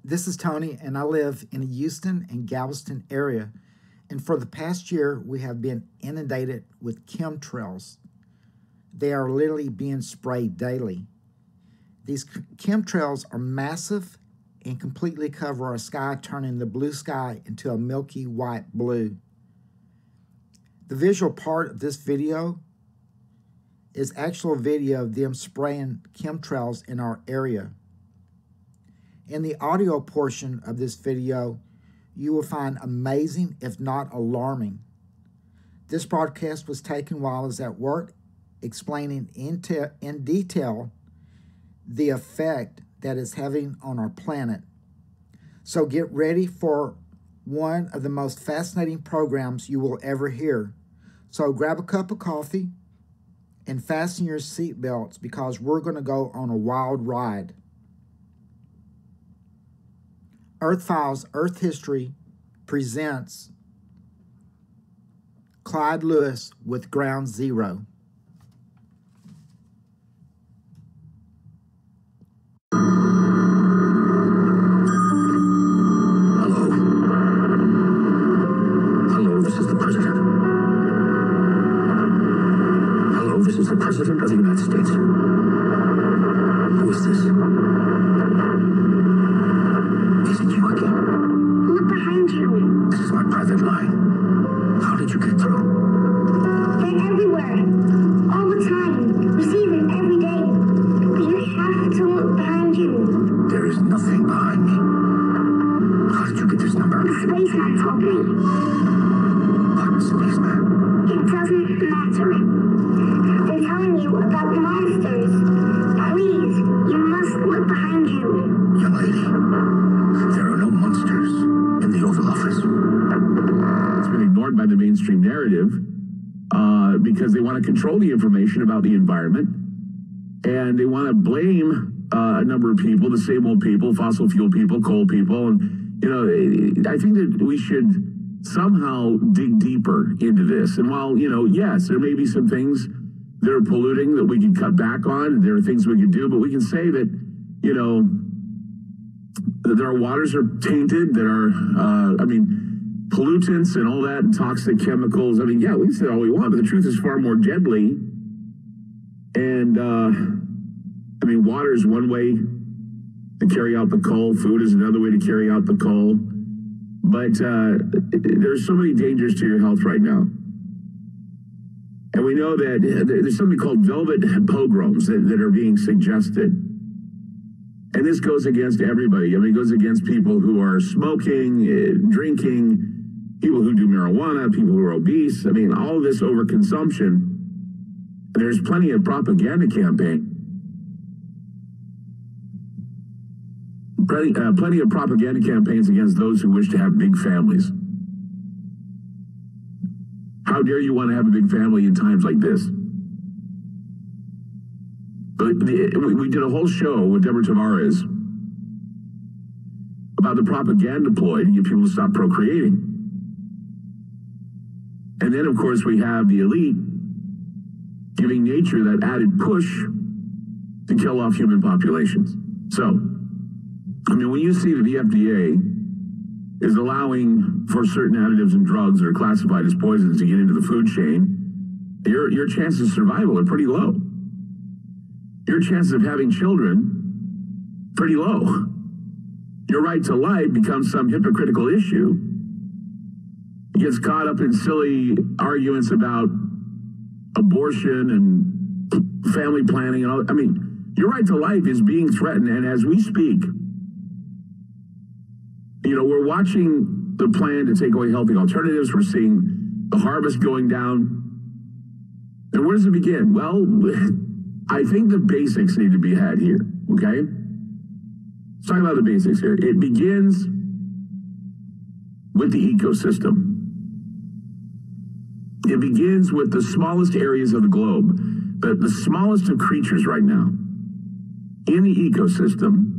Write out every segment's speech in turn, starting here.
This is Tony, and I live in the Houston and Galveston area. And for the past year, we have been inundated with chemtrails. They are literally being sprayed daily. These chemtrails are massive and completely cover our sky, turning the blue sky into a milky white blue. The visual part of this video is actual video of them spraying chemtrails in our area. In the audio portion of this video, you will find amazing, if not alarming. This broadcast was taken while I was at work, explaining in detail the effect that it's having on our planet. So get ready for one of the most fascinating programs you will ever hear. So grab a cup of coffee and fasten your seatbelts because we're going to go on a wild ride. Earth Files Earth History presents Clyde Lewis with Ground Zero. Hello, this is the President. Hello, this is the President of the United States. Who is this? Is it you again? Look behind you. This is my private line. How did you get through? They're everywhere. All the time. We see them every day. But you have to look behind you. There is nothing behind me. How did you get this number? The spaceman told me. What spaceman? It doesn't matter. They're telling you about monsters. Please, you must look behind you. Young lady, there are no monsters in the Oval Office. It's been ignored by the mainstream narrative because they want to control the information about the environment, and they want to blame a number of people, the same old people, fossil fuel people, coal people, and I think that we should somehow dig deeper into this. And while yes, there may be some things that are polluting that we can cut back on, there are things we can do, but we can say that that our waters are tainted, that are pollutants and all that, and toxic chemicals. We can say all we want, but the truth is far more deadly. And water is one way to carry out the coal. Food is another way to carry out the coal. But there's so many dangers to your health right now. And we know that there's something called velvet pogroms that are being suggested. And this goes against everybody. It goes against people who are smoking, drinking, people who do marijuana, people who are obese. All of this overconsumption. There's plenty of propaganda campaign. Plenty of propaganda campaigns against those who wish to have big families. How dare you want to have a big family in times like this? But we did a whole show with Deborah Tavares about the propaganda ploy to get people to stop procreating. And then, of course, we have the elite giving nature that added push to kill off human populations. So, when you see that the FDA is allowing for certain additives and drugs that are classified as poisons to get into the food chain, your chances of survival are pretty low. Your chances of having children, pretty low. Your right to life becomes some hypocritical issue. It gets caught up in silly arguments about abortion and family planning and all. Your right to life is being threatened, and as we speak, we're watching the plan to take away healthy alternatives. We're seeing the harvest going down. And where does it begin? Well, I think the basics need to be had here, okay? Let's talk about the basics here. It begins with the ecosystem. It begins with the smallest areas of the globe, the smallest of creatures right now in the ecosystem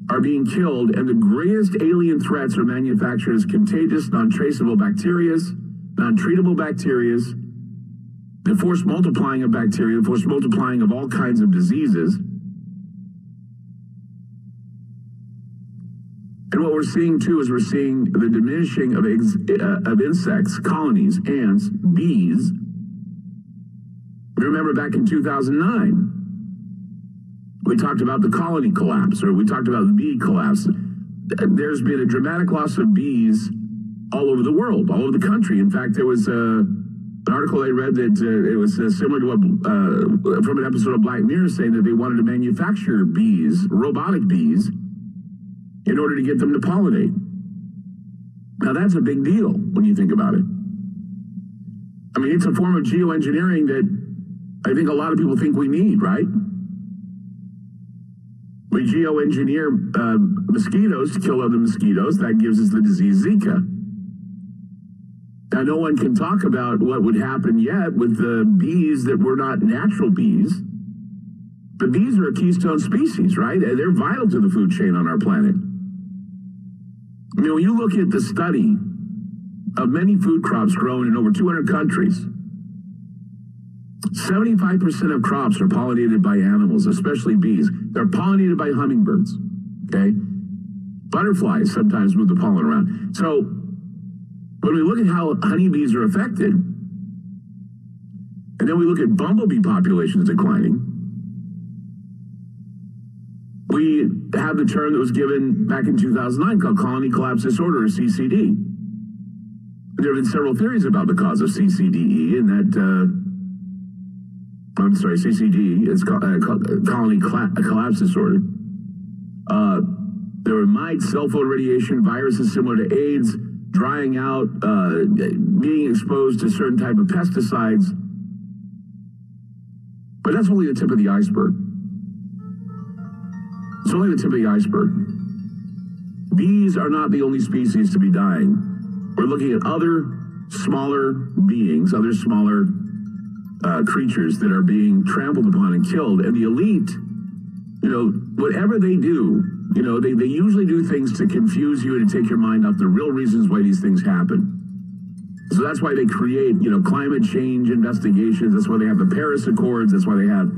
are being killed, and the greatest alien threats are manufactured as contagious, non-traceable bacterias, non-treatable bacterias, the forced multiplying of bacteria, the forced multiplying of all kinds of diseases. And what we're seeing too is we're seeing the diminishing of insects, colonies, ants, bees. Remember back in 2009, we talked about the colony collapse, or we talked about the bee collapse. There's been a dramatic loss of bees all over the world, all over the country. In fact, there was an article I read that it was similar to what, from an episode of Black Mirror, saying that they wanted to manufacture bees, robotic bees, in order to get them to pollinate. Now, that's a big deal when you think about it. I mean, it's a form of geoengineering that I think a lot of people think we need, right? We geoengineer mosquitoes to kill other mosquitoes. That gives us the disease Zika. Now, no one can talk about what would happen yet with the bees that were not natural bees. But bees are a keystone species, right? They're vital to the food chain on our planet. I mean, when you look at the study of many food crops grown in over 200 countries, 75% of crops are pollinated by animals, especially bees. They're pollinated by hummingbirds, okay? Butterflies sometimes move the pollen around. So when we look at how honeybees are affected, and then we look at bumblebee populations declining, we have the term that was given back in 2009 called colony collapse disorder, or CCD. There have been several theories about the cause of CCDE, and that, CCD, it's called colony collapse disorder. There were mites, cell phone radiation, viruses similar to AIDS, drying out, being exposed to certain type of pesticides. But that's only the tip of the iceberg. It's only the tip of the iceberg. Bees are not the only species to be dying. We're looking at other smaller beings, other smaller creatures that are being trampled upon and killed. And the elite, you know, whatever they do, you know, they usually do things to confuse you and to take your mind off the real reasons why these things happen. So that's why they create, you know, climate change investigations. That's why they have the Paris Accords. That's why they have,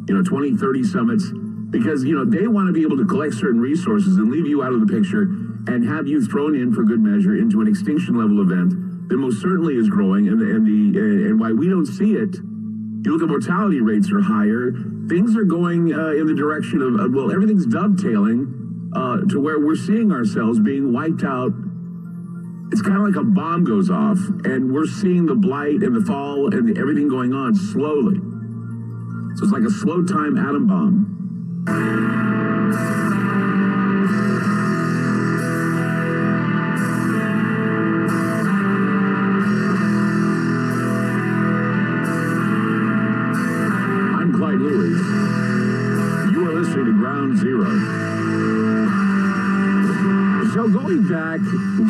you know, 2030 summits. Because, you know, they want to be able to collect certain resources and leave you out of the picture and have you thrown in for good measure into an extinction level event that most certainly is growing, and why we don't see it. You look at mortality rates are higher. Things are going in the direction of, well, everything's dovetailing to where we're seeing ourselves being wiped out. It's kind of like a bomb goes off, and we're seeing the blight and the fall and everything going on slowly. So it's like a slow time atom bomb. I'm Clyde Lewis. You are listening to Ground Zero. So going back,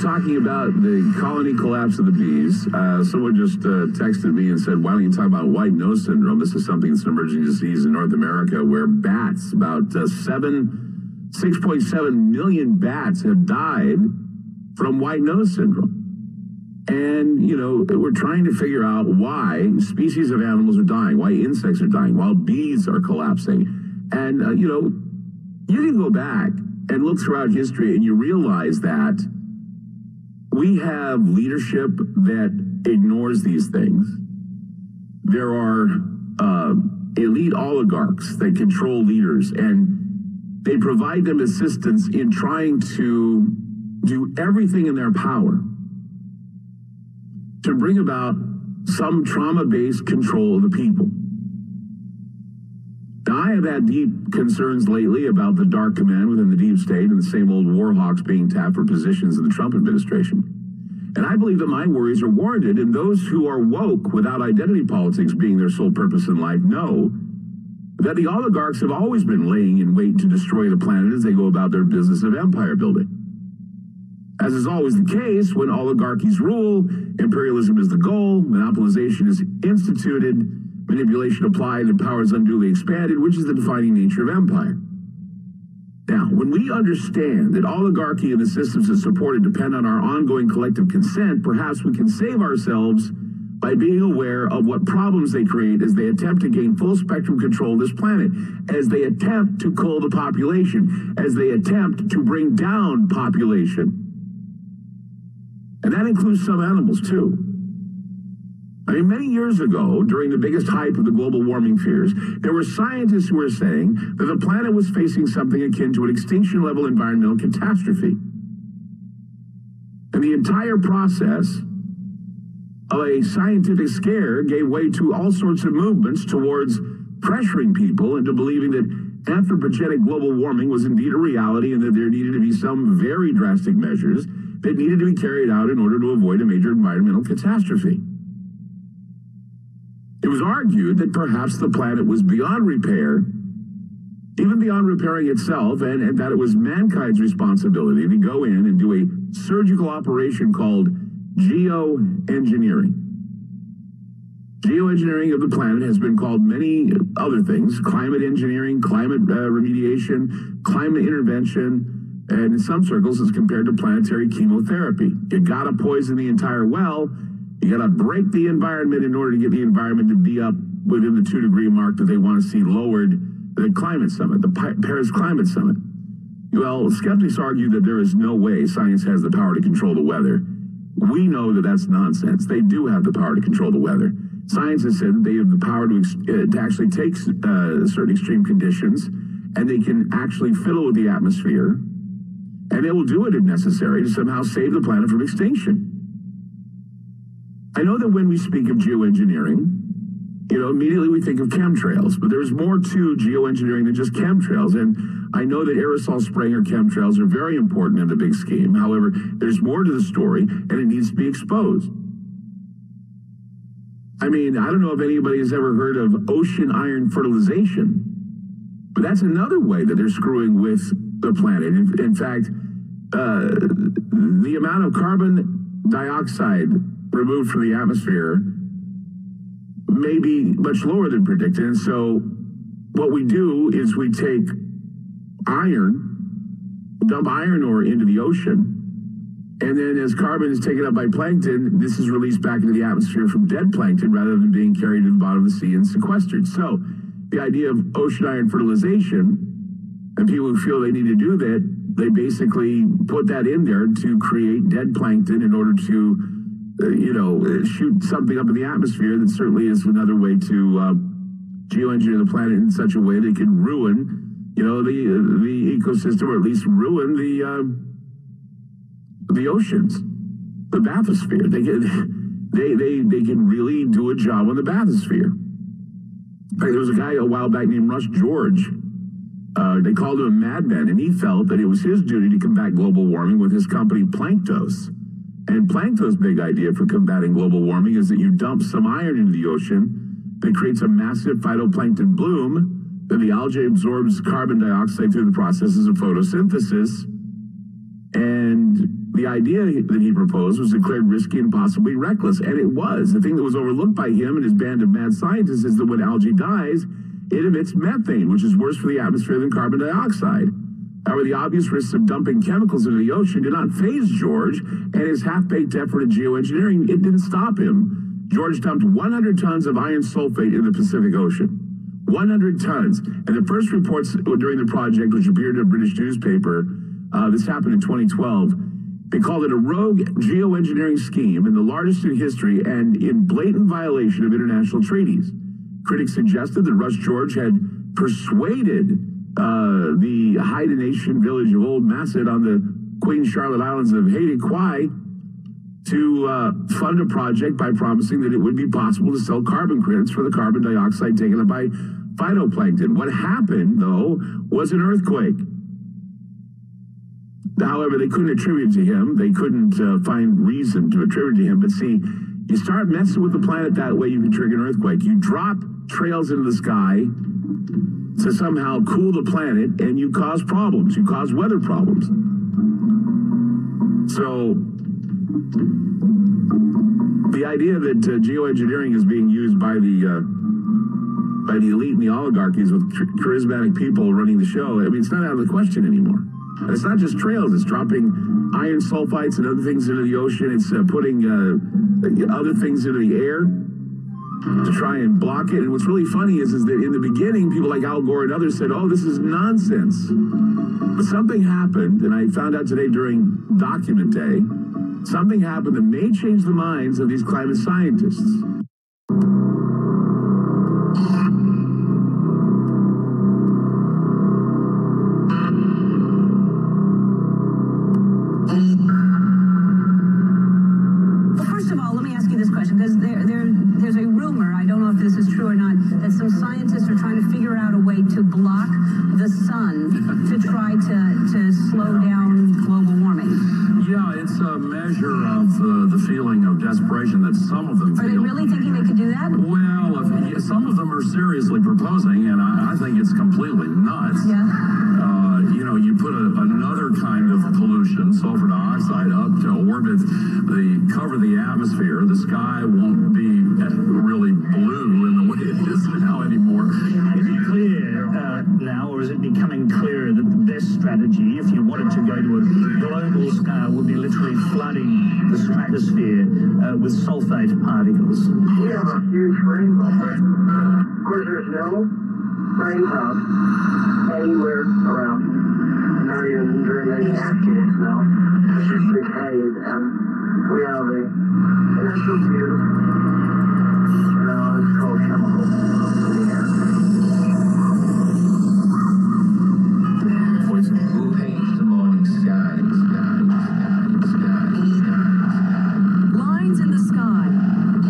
talking about the colony collapse of the bees, someone just texted me and said, why don't you talk about white nose syndrome? This is something that's an emerging disease in North America where bats, about 6.7 million bats have died from white nose syndrome. And, you know, we're trying to figure out why species of animals are dying, why insects are dying, while bees are collapsing. And, you know, you can go back and look throughout history and you realize that we have leadership that ignores these things. There are elite oligarchs that control leaders, and they provide them assistance in trying to do everything in their power to bring about some trauma-based control of the people. Now, I have had deep concerns lately about the dark command within the deep state and the same old war hawks being tapped for positions in the Trump administration. And I believe that my worries are warranted, and those who are woke without identity politics being their sole purpose in life know that the oligarchs have always been laying in wait to destroy the planet as they go about their business of empire building. As is always the case, when oligarchies rule, imperialism is the goal, monopolization is instituted, manipulation applied, and power is unduly expanded, which is the defining nature of empire. Now, when we understand that oligarchy and the systems that support it depend on our ongoing collective consent, perhaps we can save ourselves by being aware of what problems they create as they attempt to gain full spectrum control of this planet, as they attempt to cull the population, as they attempt to bring down population. And that includes some animals too. I mean, many years ago, during the biggest hype of the global warming fears, there were scientists who were saying that the planet was facing something akin to an extinction-level environmental catastrophe. And the entire process of a scientific scare gave way to all sorts of movements towards pressuring people into believing that anthropogenic global warming was indeed a reality and that there needed to be some very drastic measures that needed to be carried out in order to avoid a major environmental catastrophe. It was argued that perhaps the planet was beyond repair, even beyond repairing itself, and that it was mankind's responsibility to go in and do a surgical operation called geoengineering. Geoengineering of the planet has been called many other things: climate engineering, climate remediation, climate intervention, and in some circles it's compared to planetary chemotherapy. You gotta poison the entire well. You got to break the environment in order to get the environment to be up within the 2-degree mark that they want to see lowered, the climate summit, the Paris Climate Summit. Well, skeptics argue that there is no way science has the power to control the weather. We know that that's nonsense. They do have the power to control the weather. Science has said that they have the power to actually take certain extreme conditions, and they can actually fiddle with the atmosphere, and they will do it if necessary to somehow save the planet from extinction. I know that when we speak of geoengineering, immediately we think of chemtrails, but there's more to geoengineering than just chemtrails. And I know that aerosol spraying or chemtrails are very important in the big scheme. However, there's more to the story, and it needs to be exposed. I mean, I don't know if anybody has ever heard of ocean iron fertilization, but that's another way that they're screwing with the planet. In fact, the amount of carbon dioxide removed from the atmosphere may be much lower than predicted. And so what we do is we take dump iron ore into the ocean, and then as carbon is taken up by plankton, this is released back into the atmosphere from dead plankton rather than being carried to the bottom of the sea and sequestered. So the idea of ocean iron fertilization, and people who feel they need to do that, they basically put that in there to create dead plankton in order to shoot something up in the atmosphere. That certainly is another way to geoengineer the planet in such a way that it can ruin, the ecosystem, or at least ruin the oceans, the bathysphere. They can really do a job on the bathysphere. In fact, there was a guy a while back named Russ George. They called him a madman, and he felt that it was his duty to combat global warming with his company Planktos. And Plankton's big idea for combating global warming is that you dump some iron into the ocean that creates a massive phytoplankton bloom, then the algae absorbs carbon dioxide through the processes of photosynthesis. And the idea that he proposed was declared risky and possibly reckless, and it was. The thing that was overlooked by him and his band of mad scientists is that when algae dies, it emits methane, which is worse for the atmosphere than carbon dioxide. However, the obvious risks of dumping chemicals into the ocean did not faze George, and his half-baked effort at geoengineering, it didn't stop him. George dumped 100 tons of iron sulfate in the Pacific Ocean. 100 tons. And the first reports during the project, which appeared in a British newspaper, this happened in 2012, they called it a rogue geoengineering scheme and the largest in history and in blatant violation of international treaties. Critics suggested that Russ George had persuaded the Haida Nation village of Old Masset on the Queen Charlotte Islands of Haiti Quai to fund a project by promising that it would be possible to sell carbon credits for the carbon dioxide taken up by phytoplankton. What happened, though, was an earthquake. However, they couldn't attribute it to him. They couldn't find reason to attribute it to him. But see, you start messing with the planet that way, you can trigger an earthquake. You drop trails into the sky to somehow cool the planet, and you cause problems. You cause weather problems. So the idea that geoengineering is being used by the elite and the oligarchies with charismatic people running the show, I mean, it's not out of the question anymore. And it's not just trails, it's dropping iron sulfides and other things into the ocean. It's putting other things into the air to try and block it. And what's really funny is that in the beginning, people like Al Gore and others said, oh, this is nonsense. But something happened, and I found out today during Document Day, something happened that may change the minds of these climate scientists. There's a rumor, I don't know if this is true or not, that some scientists are trying to figure out a way to block the sun to try to slow down global warming. Yeah, it's a measure of the feeling of desperation that some of them feel. Are they really thinking they could do that? Well, some of them are seriously proposing, and I think it's completely nuts. Yeah. You put another kind of pollution, sulfur dioxide, up to orbit, cover the atmosphere. The sky won't be really blue in the way it is now anymore. Is it clear now, or is it becoming clearer that the best strategy, if you wanted to go to a global scale, would be literally flooding the stratosphere with sulfate particles? We have a huge rainbow. Of course, there's no rain clouds anywhere around. Not even during many decades now. It's just big haze and reality. And it's so beautiful. It's called chemicals in the air. Poison. Who paints the morning sky? Lines in the sky.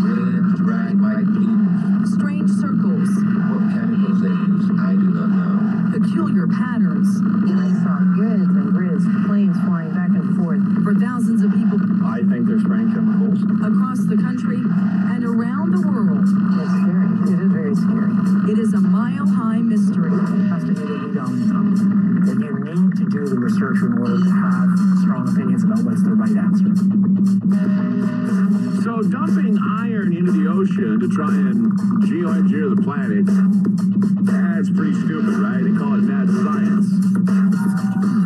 Brilliant, bright white blue. Strange circles. What chemicals they use, I do not know. Peculiar patterns. I saw grids and grids, planes flying back and forth. For thousands of people I think they're spraying chemicals. across the country and around the world. It's scary. It is very scary. It is a mile-high mystery. It has to be that we don't know. That you need to do the research in order to have strong opinions about what's the right answer. So dumping iron into the ocean to try and geoengineer the planet, that's pretty stupid, right? They call it mad science.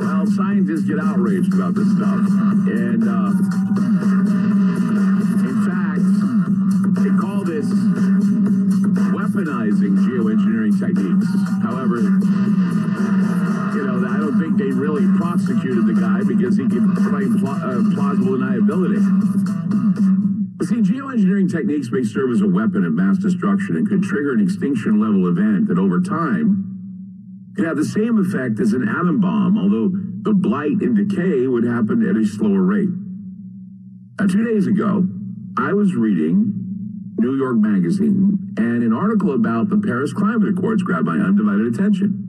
Well, scientists get outraged about this stuff. And, in fact, they call this weaponizing geoengineering techniques. However, I don't think they really prosecuted the guy because he could claim plausible deniability. But see, geoengineering techniques may serve as a weapon of mass destruction and could trigger an extinction-level event that over time could have the same effect as an atom bomb, although the blight and decay would happen at a slower rate. 2 days ago, I was reading New York Magazine, and an article about the Paris Climate Accords grabbed my undivided attention.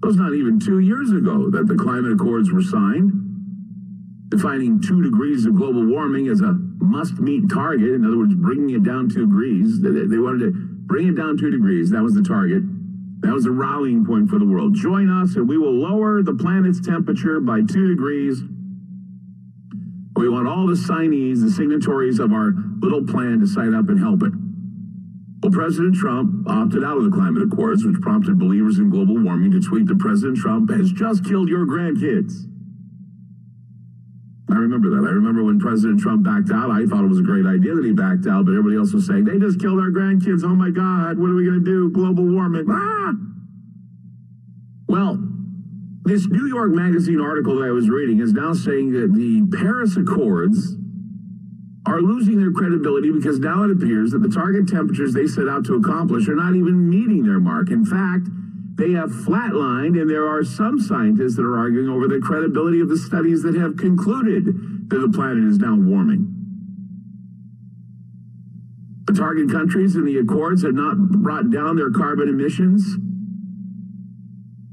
It was not even 2 years ago that the Climate Accords were signed, defining 2 degrees of global warming as a must-meet target. In other words, bringing it down 2 degrees. They wanted to bring it down 2 degrees. That was the target. That was the rallying point for the world. Join us and we will lower the planet's temperature by 2 degrees. We want all the signees, the signatories of our little plan to sign up and help it. Well, President Trump opted out of the climate accords, which prompted believers in global warming to tweet that President Trump has just killed your grandkids. I remember that. I remember when President Trump backed out, I thought it was a great idea that he backed out, but everybody else was saying, they just killed our grandkids. Oh my God, what are we going to do? Global warming. Ah! Well, this New York Magazine article that I was reading is now saying that the Paris Accords are losing their credibility because now it appears that the target temperatures they set out to accomplish are not even meeting their mark. In fact, they have flatlined, and there are some scientists that are arguing over the credibility of the studies that have concluded that the planet is now warming. The target countries in the Accords have not brought down their carbon emissions,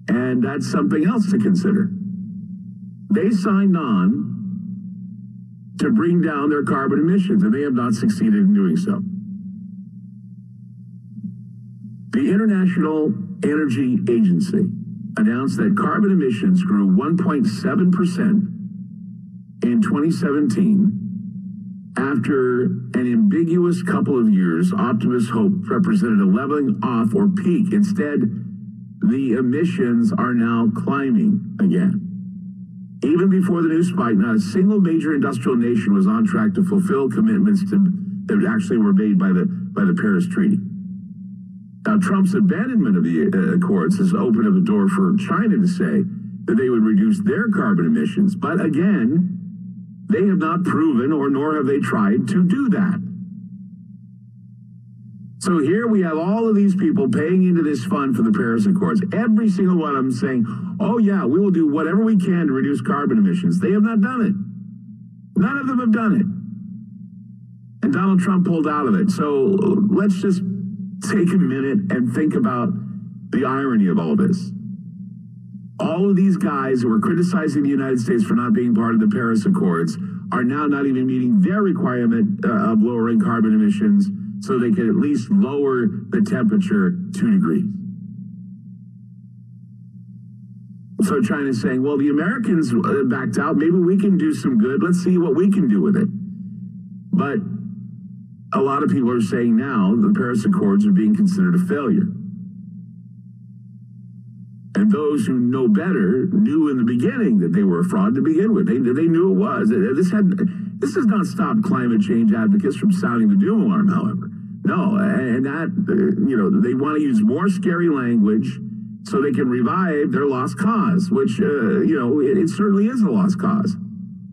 and that's something else to consider. They signed on to bring down their carbon emissions, and they have not succeeded in doing so. The International Energy Agency announced that carbon emissions grew 1.7% in 2017 after an ambiguous couple of years. Optimists hoped represented a leveling off or peak. Instead, the emissions are now climbing again. Even before the new spike, not a single major industrial nation was on track to fulfill commitments that actually were made by the Paris Treaty. Now, Trump's abandonment of the accords has opened up a door for China to say that they would reduce their carbon emissions. But again, they have not proven, or nor have they tried to do that. So here we have all of these people paying into this fund for the Paris Accords. Every single one of them saying, oh yeah, we will do whatever we can to reduce carbon emissions. They have not done it. None of them have done it. And Donald Trump pulled out of it. So let's just take a minute and think about the irony of all this. All of these guys who were criticizing the United States for not being part of the Paris Accords are now not even meeting their requirement of lowering carbon emissions, so they can at least lower the temperature 2 degrees. So China's saying, well, the Americans backed out. Maybe we can do some good. Let's see what we can do with it. But a lot of people are saying now the Paris Accords are being considered a failure. And those who know better knew in the beginning that they were a fraud to begin with. They knew it was. This has not stopped climate change advocates from sounding the doom alarm, however. No, and that, they want to use more scary language so they can revive their lost cause, which, it certainly is a lost cause.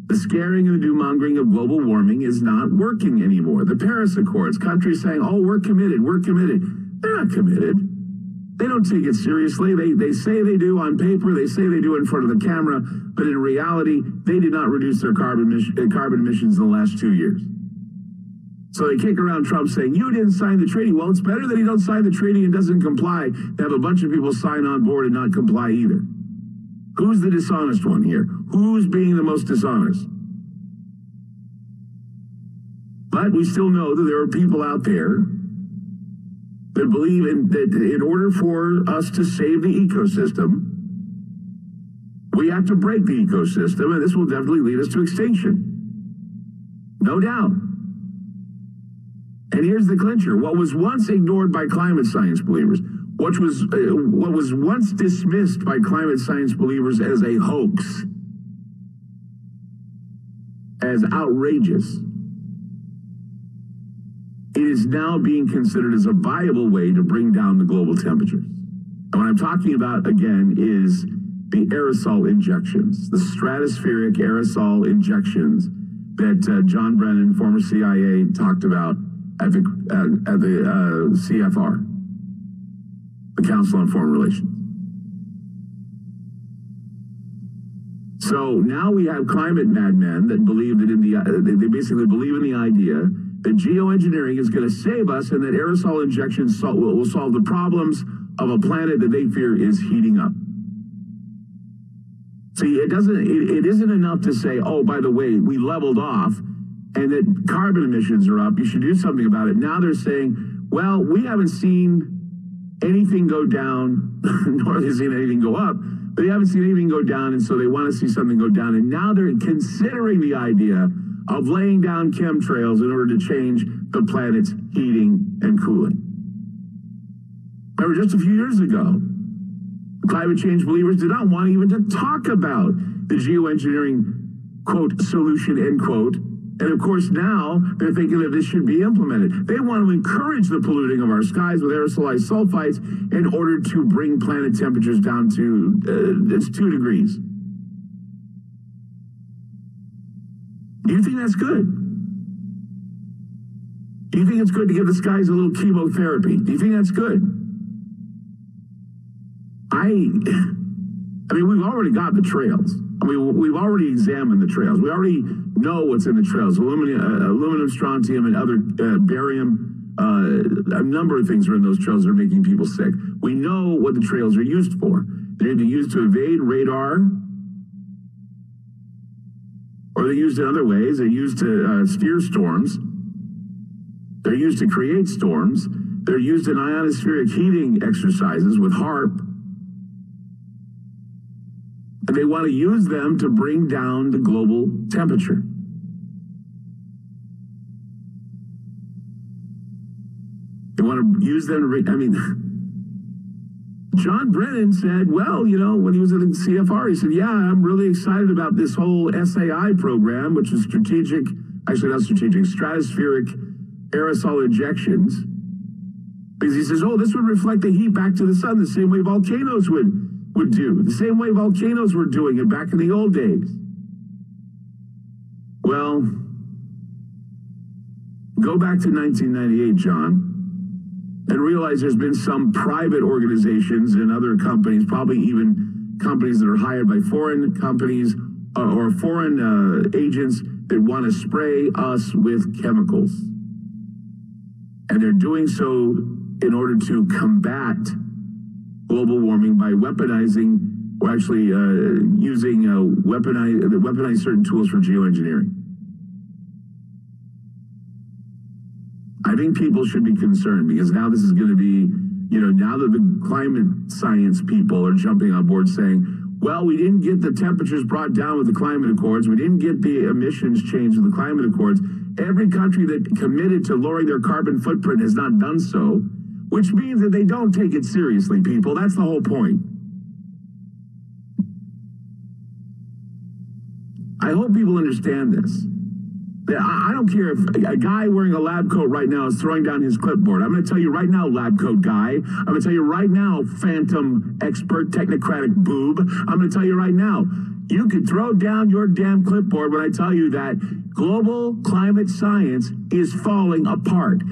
The scaring and the doom-mongering of global warming is not working anymore. The Paris Accords, countries saying, oh, we're committed. They're not committed. They don't take it seriously. They say they do on paper. They say they do in front of the camera. But in reality, they did not reduce their carbon emissions in the last 2 years. So they kick around Trump saying, you didn't sign the treaty. Well, it's better that he don't sign the treaty and doesn't comply than have a bunch of people sign on board and not comply either. Who's the dishonest one here? Who's being the most dishonest? But we still know that there are people out there that believe that in order for us to save the ecosystem, we have to break the ecosystem, and this will definitely lead us to extinction. No doubt. And here's the clincher. What was once ignored by climate science believers, what was once dismissed by climate science believers as a hoax, as outrageous, it is now being considered as a viable way to bring down the global temperatures. And what I'm talking about, again, is the aerosol injections, the stratospheric aerosol injections that John Brennan, former CIA, talked about at the CFR, the Council on Foreign Relations. So now we have climate madmen that believe that they basically believe in the idea that geoengineering is going to save us and that aerosol injections will solve the problems of a planet that they fear is heating up. See, it isn't enough to say, oh, by the way, we leveled off and that carbon emissions are up. You should do something about it. Now they're saying, well, we haven't seen anything go down, nor have they seen anything go up, but they haven't seen anything go down, and so they want to see something go down. And now they're considering the idea of laying down chemtrails in order to change the planet's heating and cooling. Remember, just a few years ago, climate change believers did not want even to talk about the geoengineering, quote, solution, end quote. And of course, now they're thinking that this should be implemented. They want to encourage the polluting of our skies with aerosolized sulfites in order to bring planet temperatures down to 2 degrees. Do you think that's good? Do you think it's good to give the skies a little chemotherapy? Do you think that's good? I mean, we've already got the trails. I mean, we've already examined the trails. We already know what's in the trails. Aluminum, strontium, and other barium. A number of things are in those trails that are making people sick. We know what the trails are used for. They're either used to evade radar, or they're used in other ways. They're used to steer storms. They're used to create storms. They're used in ionospheric heating exercises with HAARP. And they want to use them to bring down the global temperature. They want to use them to John Brennan said, well, you know, when he was at the CFR, he said, yeah, I'm really excited about this whole SAI program, which is stratospheric aerosol ejections. Because he says, oh, this would reflect the heat back to the sun the same way volcanoes would do, the same way volcanoes were doing it back in the old days. Well, go back to 1998, John, and realize there's been some private organizations and other companies, probably even companies that are hired by foreign companies or foreign agents that want to spray us with chemicals. And they're doing so in order to combat global warming by weaponizing, or actually using weaponize certain tools for geoengineering. I think people should be concerned because now this is going to be, you know, now that the climate science people are jumping on board saying, well, we didn't get the temperatures brought down with the climate accords. We didn't get the emissions changed with the climate accords. Every country that committed to lowering their carbon footprint has not done so, which means that they don't take it seriously, people. That's the whole point. I hope people understand this. I don't care if a guy wearing a lab coat right now is throwing down his clipboard. I'm going to tell you right now, lab coat guy. I'm going to tell you right now, phantom expert technocratic boob. I'm going to tell you right now, you could throw down your damn clipboard when I tell you that global climate science is falling apart.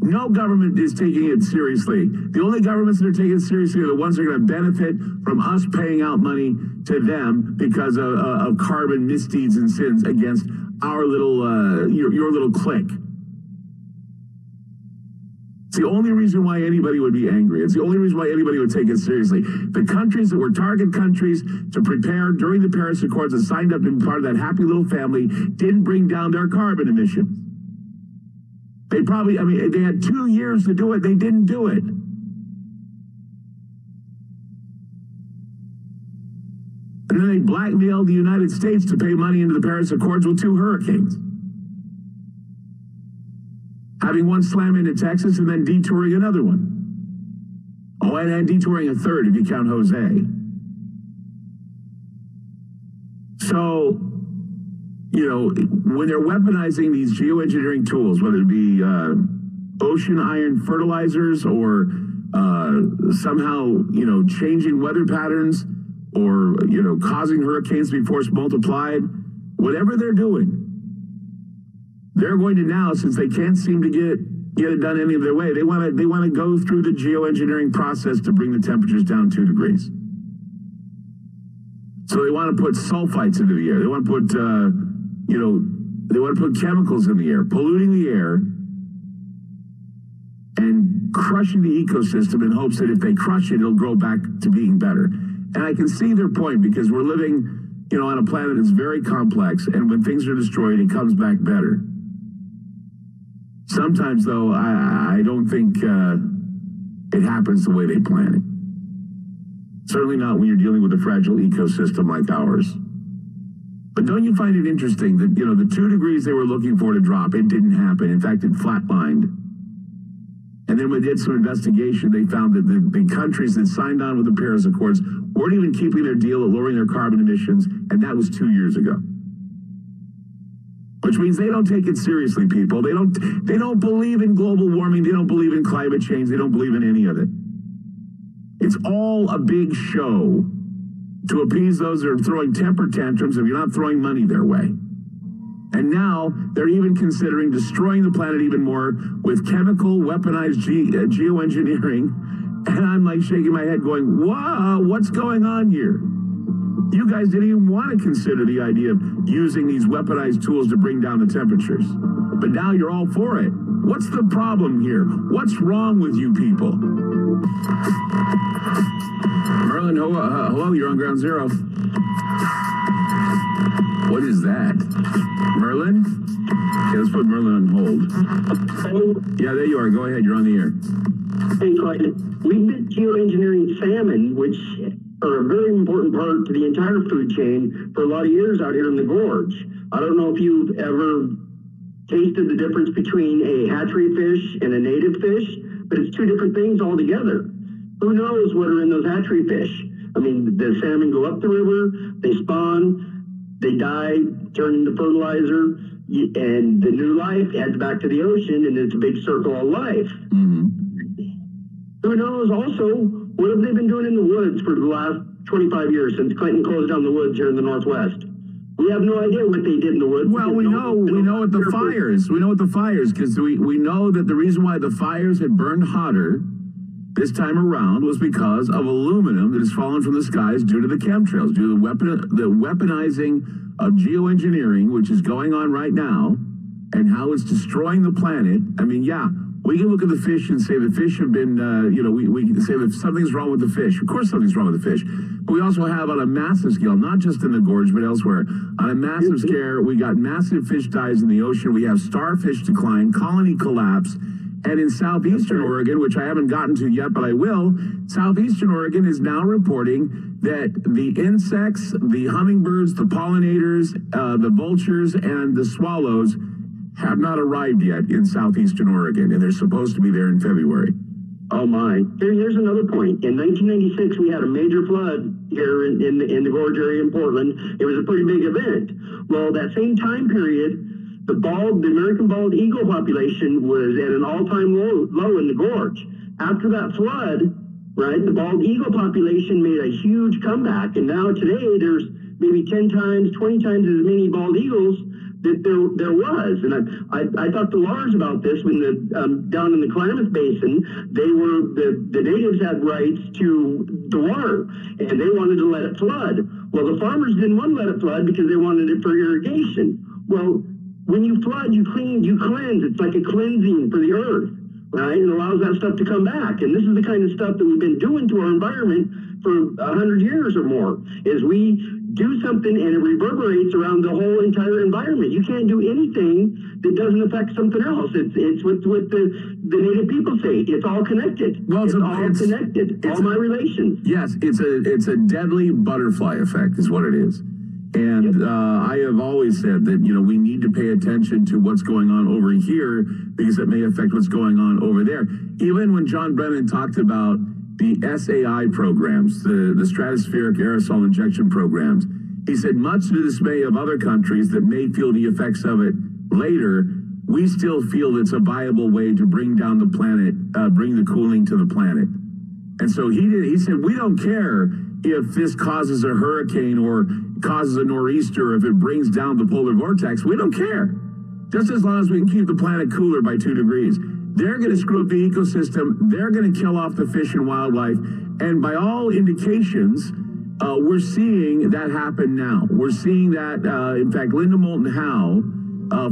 No government is taking it seriously. The only governments that are taking it seriously are the ones that are going to benefit from us paying out money to them because of carbon misdeeds and sins against our little, your little clique. It's the only reason why anybody would be angry. It's the only reason why anybody would take it seriously. The countries that were target countries to prepare during the Paris Accords and signed up to be part of that happy little family didn't bring down their carbon emissions. They probably, I mean, they had 2 years to do it. They didn't do it. And then they blackmailed the United States to pay money into the Paris Accords with 2 hurricanes. Having one slam into Texas and then detouring another one. Oh, and detouring a third if you count Jose. So, you know, when they're weaponizing these geoengineering tools, whether it be ocean iron fertilizers or somehow, you know, changing weather patterns or, you know, causing hurricanes to be force multiplied, whatever they're doing, they're going to now, since they can't seem to get it done any other way, they want to go through the geoengineering process to bring the temperatures down 2 degrees. So they want to put sulfites into the air. They want to put, you know, they want to put chemicals in the air, polluting the air and crushing the ecosystem in hopes that if they crush it, it'll grow back to being better. And I can see their point because we're living, you know, on a planet that's very complex, and when things are destroyed, it comes back better. Sometimes, though, I don't think it happens the way they plan it. Certainly not when you're dealing with a fragile ecosystem like ours. But don't you find it interesting that, you know, the 2 degrees they were looking for to drop, it didn't happen. In fact, it flatlined. And then when they did some investigation, they found that the countries that signed on with the Paris Accords weren't even keeping their deal at lowering their carbon emissions, and that was 2 years ago. Which means they don't take it seriously, people. They don't believe in global warming. They don't believe in climate change. They don't believe in any of it. It's all a big show to appease those that are throwing temper tantrums if you're not throwing money their way. And now they're even considering destroying the planet even more with chemical weaponized geoengineering. And I'm like shaking my head going, whoa, what's going on here? You guys didn't even want to consider the idea of using these weaponized tools to bring down the temperatures. But now you're all for it. What's the problem here? What's wrong with you people? Merlin, hello, you're on Ground Zero. What is that? Merlin? Okay, let's put Merlin on hold. Yeah, there you are. Go ahead. You're on the air. Hey, Clyde. We've been geoengineering salmon, which are a very important part to the entire food chain for a lot of years out here in the gorge. I don't know if you've ever tasted the difference between a hatchery fish and a native fish, but it's 2 different things altogether. Who knows what are in those hatchery fish? I mean, the salmon go up the river, they spawn, they die, turn into fertilizer, and the new life adds back to the ocean, and it's a big circle of life. Mm-hmm. Who knows also, what have they been doing in the woods for the last 25 years since Clinton closed down the woods here in the Northwest? We have no idea what they did in the woods. Well, we know what the fires. We know what the fires, because we know that the reason why the fires had burned hotter this time around was because of aluminum that has fallen from the skies due to the chemtrails, due to the weaponizing of geoengineering, which is going on right now, and how it's destroying the planet. I mean, yeah, we can look at the fish and say the fish have been, we can say that something's wrong with the fish. Of course something's wrong with the fish. But we also have on a massive scale, not just in the gorge, but elsewhere, on a massive scale, we got massive fish dies in the ocean. We have starfish decline, colony collapse. And in southeastern Oregon, which I haven't gotten to yet, but I will, southeastern Oregon is now reporting that the insects, the hummingbirds, the pollinators, the vultures, and the swallows have not arrived yet in southeastern Oregon, and they're supposed to be there in February. Oh my! Here's another point. In 1996, we had a major flood here in the gorge area in Portland. It was a pretty big event. Well, that same time period, the American bald eagle population was at an all-time low in the gorge. After that flood, right, the bald eagle population made a huge comeback, and now today there's maybe 10 times, 20 times as many bald eagles that there was. And I talked to Lars about this when down in the Klamath Basin, the natives had rights to the water, and they wanted to let it flood. Well, the farmers didn't want to let it flood because they wanted it for irrigation. Well, when you flood, you cleanse. It's like a cleansing for the earth, right? It allows that stuff to come back. And this is the kind of stuff that we've been doing to our environment for 100 years or more, is we do something and it reverberates around the whole entire environment. You can't do anything that doesn't affect something else. It's what the native people say. It's all connected. Well, it's all connected. All my relations. Yes, it's a deadly butterfly effect is what it is. And I have always said that, we need to pay attention to what's going on over here because it may affect what's going on over there. Even when John Brennan talked about the SAI programs, the stratospheric aerosol injection programs, he said, much to the dismay of other countries that may feel the effects of it later, we still feel it's a viable way to bring down the planet, bring the cooling to the planet. And so he said, we don't care if this causes a hurricane or causes a nor'easter, or if it brings down the polar vortex. We don't care. Just as long as we can keep the planet cooler by 2 degrees. They're going to screw up the ecosystem. They're going to kill off the fish and wildlife. And by all indications, we're seeing that happen now. We're seeing that, in fact, Linda Moulton Howe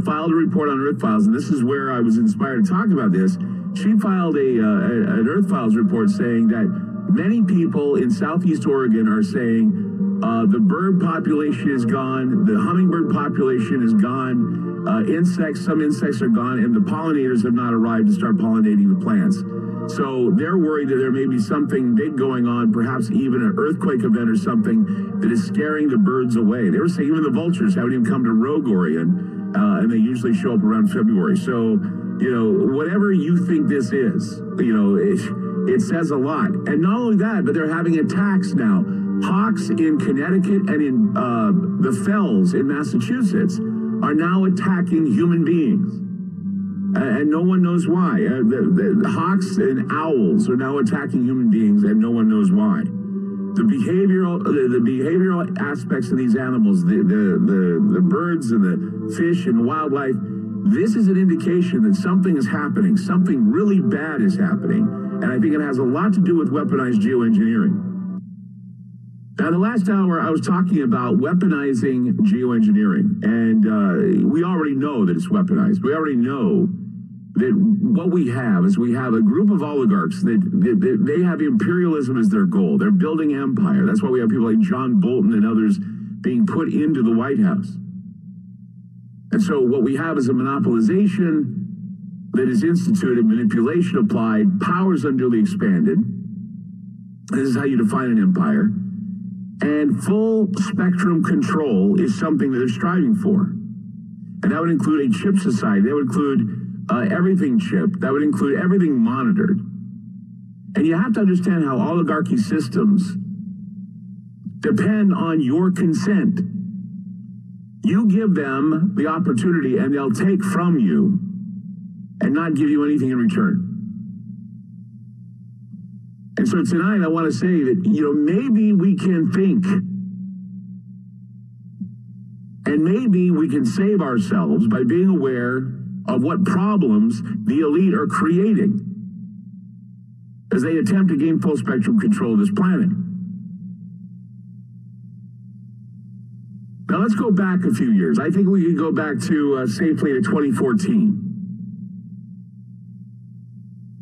filed a report on Earth Files, and this is where I was inspired to talk about this. She filed an Earth Files report saying that many people in Southeast Oregon are saying the bird population is gone, the hummingbird population is gone, some insects are gone, and the pollinators have not arrived to start pollinating the plants. So they're worried that there may be something big going on, perhaps even an earthquake event or something that is scaring the birds away. They were saying even the vultures haven't even come to Rogue Oregon, and they usually show up around February. So, whatever you think this is, it says a lot. And not only that, but they're having attacks now. Hawks in Connecticut and in the Fells in Massachusetts are now attacking human beings. And no one knows why. The hawks and owls are now attacking human beings, and no one knows why. The behavioral aspects of these animals, the birds and the fish and the wildlife, this is an indication that something is happening. Something really bad is happening. And I think it has a lot to do with weaponized geoengineering. Now, the last hour, I was talking about weaponizing geoengineering. And we already know that it's weaponized. We already know that what we have is we have a group of oligarchs that they have imperialism as their goal. They're building empire. That's why we have people like John Bolton and others being put into the White House. And so what we have is a monopolization that is instituted, manipulation applied, powers unduly expanded. This is how you define an empire. And full spectrum control is something that they're striving for. And that would include a chip society. That would include everything chipped. That would include everything monitored. And you have to understand how oligarchy systems depend on your consent. You give them the opportunity and they'll take from you and not give you anything in return. And so tonight I want to say that, maybe we can think and maybe we can save ourselves by being aware of what problems the elite are creating as they attempt to gain full spectrum control of this planet. Now let's go back a few years. I think we could go back to safely to 2014.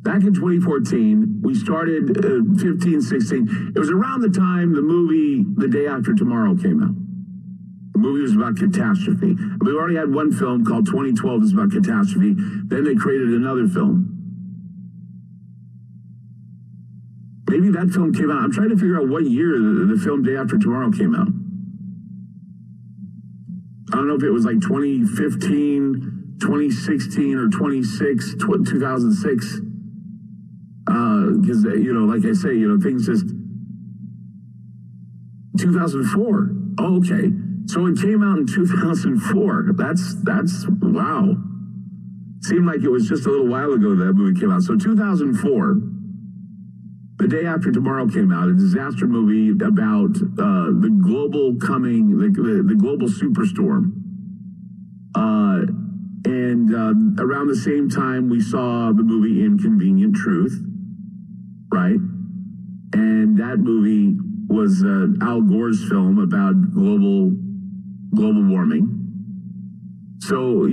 Back in 2014, we started 15, 16. It was around the time the movie The Day After Tomorrow came out. The movie was about catastrophe. We already had one film called 2012 that's about catastrophe. Then they created another film. Maybe that film came out. I'm trying to figure out what year the film Day After Tomorrow came out. I don't know if it was like 2015, 2016, or 2006. Because, like I say, things just... 2004. Oh, okay. So it came out in 2004. That's wow. Seemed like it was just a little while ago that movie came out. So 2004, The Day After Tomorrow came out, a disaster movie about the global coming, the global superstorm. And around the same time, we saw the movie Inconvenient Truth, right? And that movie was Al Gore's film about global warming. So,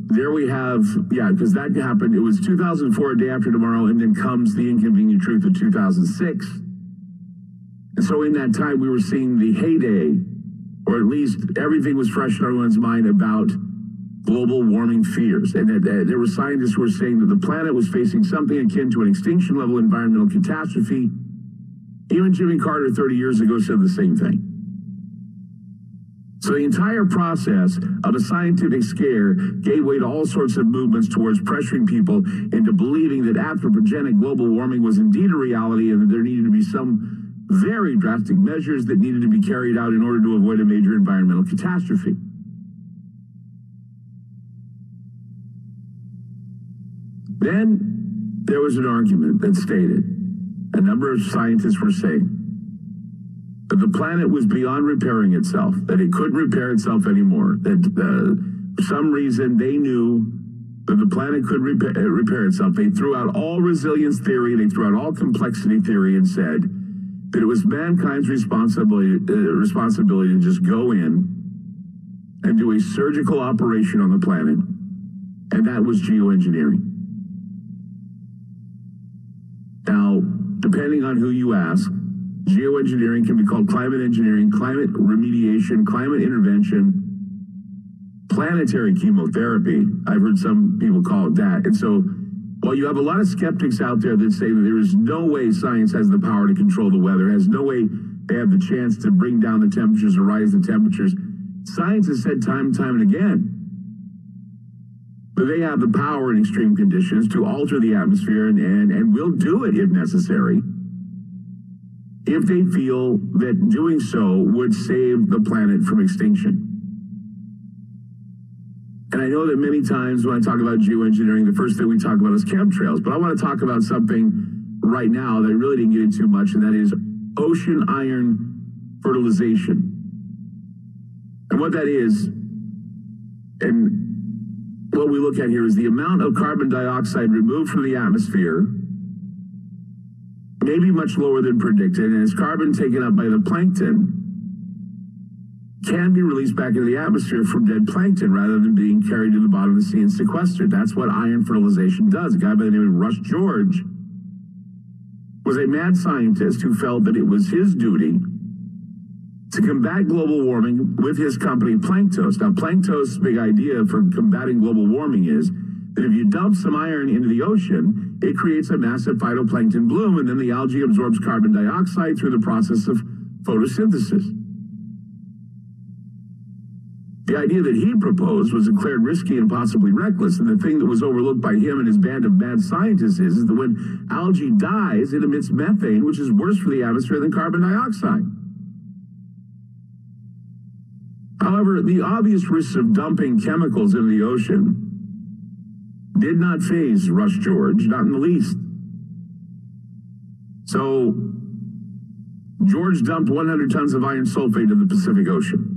there we have, because that happened. It was 2004, A Day After Tomorrow, and then comes The Inconvenient Truth of 2006. And so in that time, we were seeing the heyday, or at least everything was fresh in everyone's mind about global warming fears. And there were scientists who were saying that the planet was facing something akin to an extinction-level environmental catastrophe. Even Jimmy Carter 30 years ago said the same thing. So the entire process of a scientific scare gave way to all sorts of movements towards pressuring people into believing that anthropogenic global warming was indeed a reality and that there needed to be some very drastic measures that needed to be carried out in order to avoid a major environmental catastrophe. Then there was an argument that stated, a number of scientists were saying, that the planet was beyond repairing itself, that it couldn't repair itself anymore, that for some reason they knew that the planet could repair itself. They threw out all resilience theory, they threw out all complexity theory and said that it was mankind's responsibility to just go in and do a surgical operation on the planet, and that was geoengineering. Now, depending on who you ask, geoengineering can be called climate engineering, climate remediation, climate intervention, planetary chemotherapy. I've heard some people call it that. And so, while you have a lot of skeptics out there that say that there is no way science has the power to control the weather, has no way they have the chance to bring down the temperatures or rise the temperatures, science has said time and time and again that they have the power in extreme conditions to alter the atmosphere and will do it if necessary, if they feel that doing so would save the planet from extinction. And I know that many times when I talk about geoengineering, the first thing we talk about is chemtrails, but I want to talk about something right now that I really didn't get into much, and that is ocean iron fertilization. And what that is, and what we look at here, is the amount of carbon dioxide removed from the atmosphere may be much lower than predicted, and as carbon taken up by the plankton can be released back into the atmosphere from dead plankton rather than being carried to the bottom of the sea and sequestered. That's what iron fertilization does. A guy by the name of Russ George was a mad scientist who felt that it was his duty to combat global warming with his company Planktos. Now, Planktos' big idea for combating global warming is that if you dump some iron into the ocean, it creates a massive phytoplankton bloom, and then the algae absorbs carbon dioxide through the process of photosynthesis. The idea that he proposed was declared risky and possibly reckless, and the thing that was overlooked by him and his band of mad scientists is that when algae dies, it emits methane, which is worse for the atmosphere than carbon dioxide. However, the obvious risks of dumping chemicals into the ocean did not faze Rush George, not in the least. So, George dumped 100 tons of iron sulfate into the Pacific Ocean.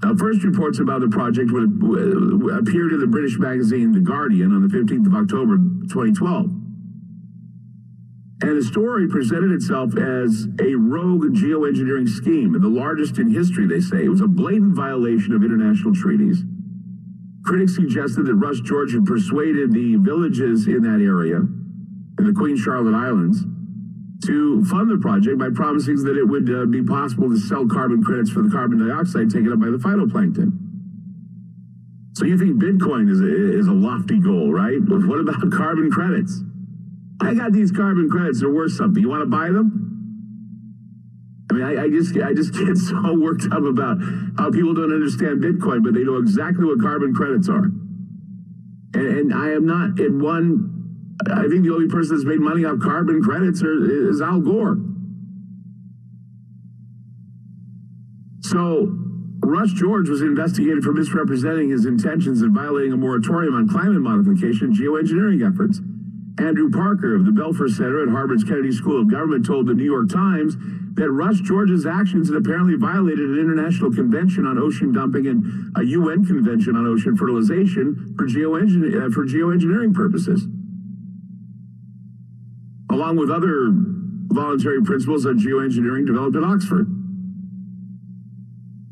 Now, first reports about the project appeared in the British magazine The Guardian on the 15th of October 2012. And the story presented itself as a rogue geoengineering scheme, the largest in history, they say. It was a blatant violation of international treaties. Critics suggested that Rush George had persuaded the villages in that area, in the Queen Charlotte Islands, to fund the project by promising that it would be possible to sell carbon credits for the carbon dioxide taken up by the phytoplankton. So you think Bitcoin is a lofty goal, right? But what about carbon credits? I got these carbon credits, they're worth something. You want to buy them? I mean, I just get so worked up about how people don't understand Bitcoin, but they know exactly what carbon credits are. And I am not in one. I think the only person that's made money off carbon credits is Al Gore. So, Rush George was investigated for misrepresenting his intentions and violating a moratorium on climate modification geoengineering efforts. Andrew Parker of the Belfer Center at Harvard's Kennedy School of Government told the New York Times that Rush George's actions had apparently violated an international convention on ocean dumping and a UN convention on ocean fertilization for geoengineering purposes, along with other voluntary principles on geoengineering developed at Oxford.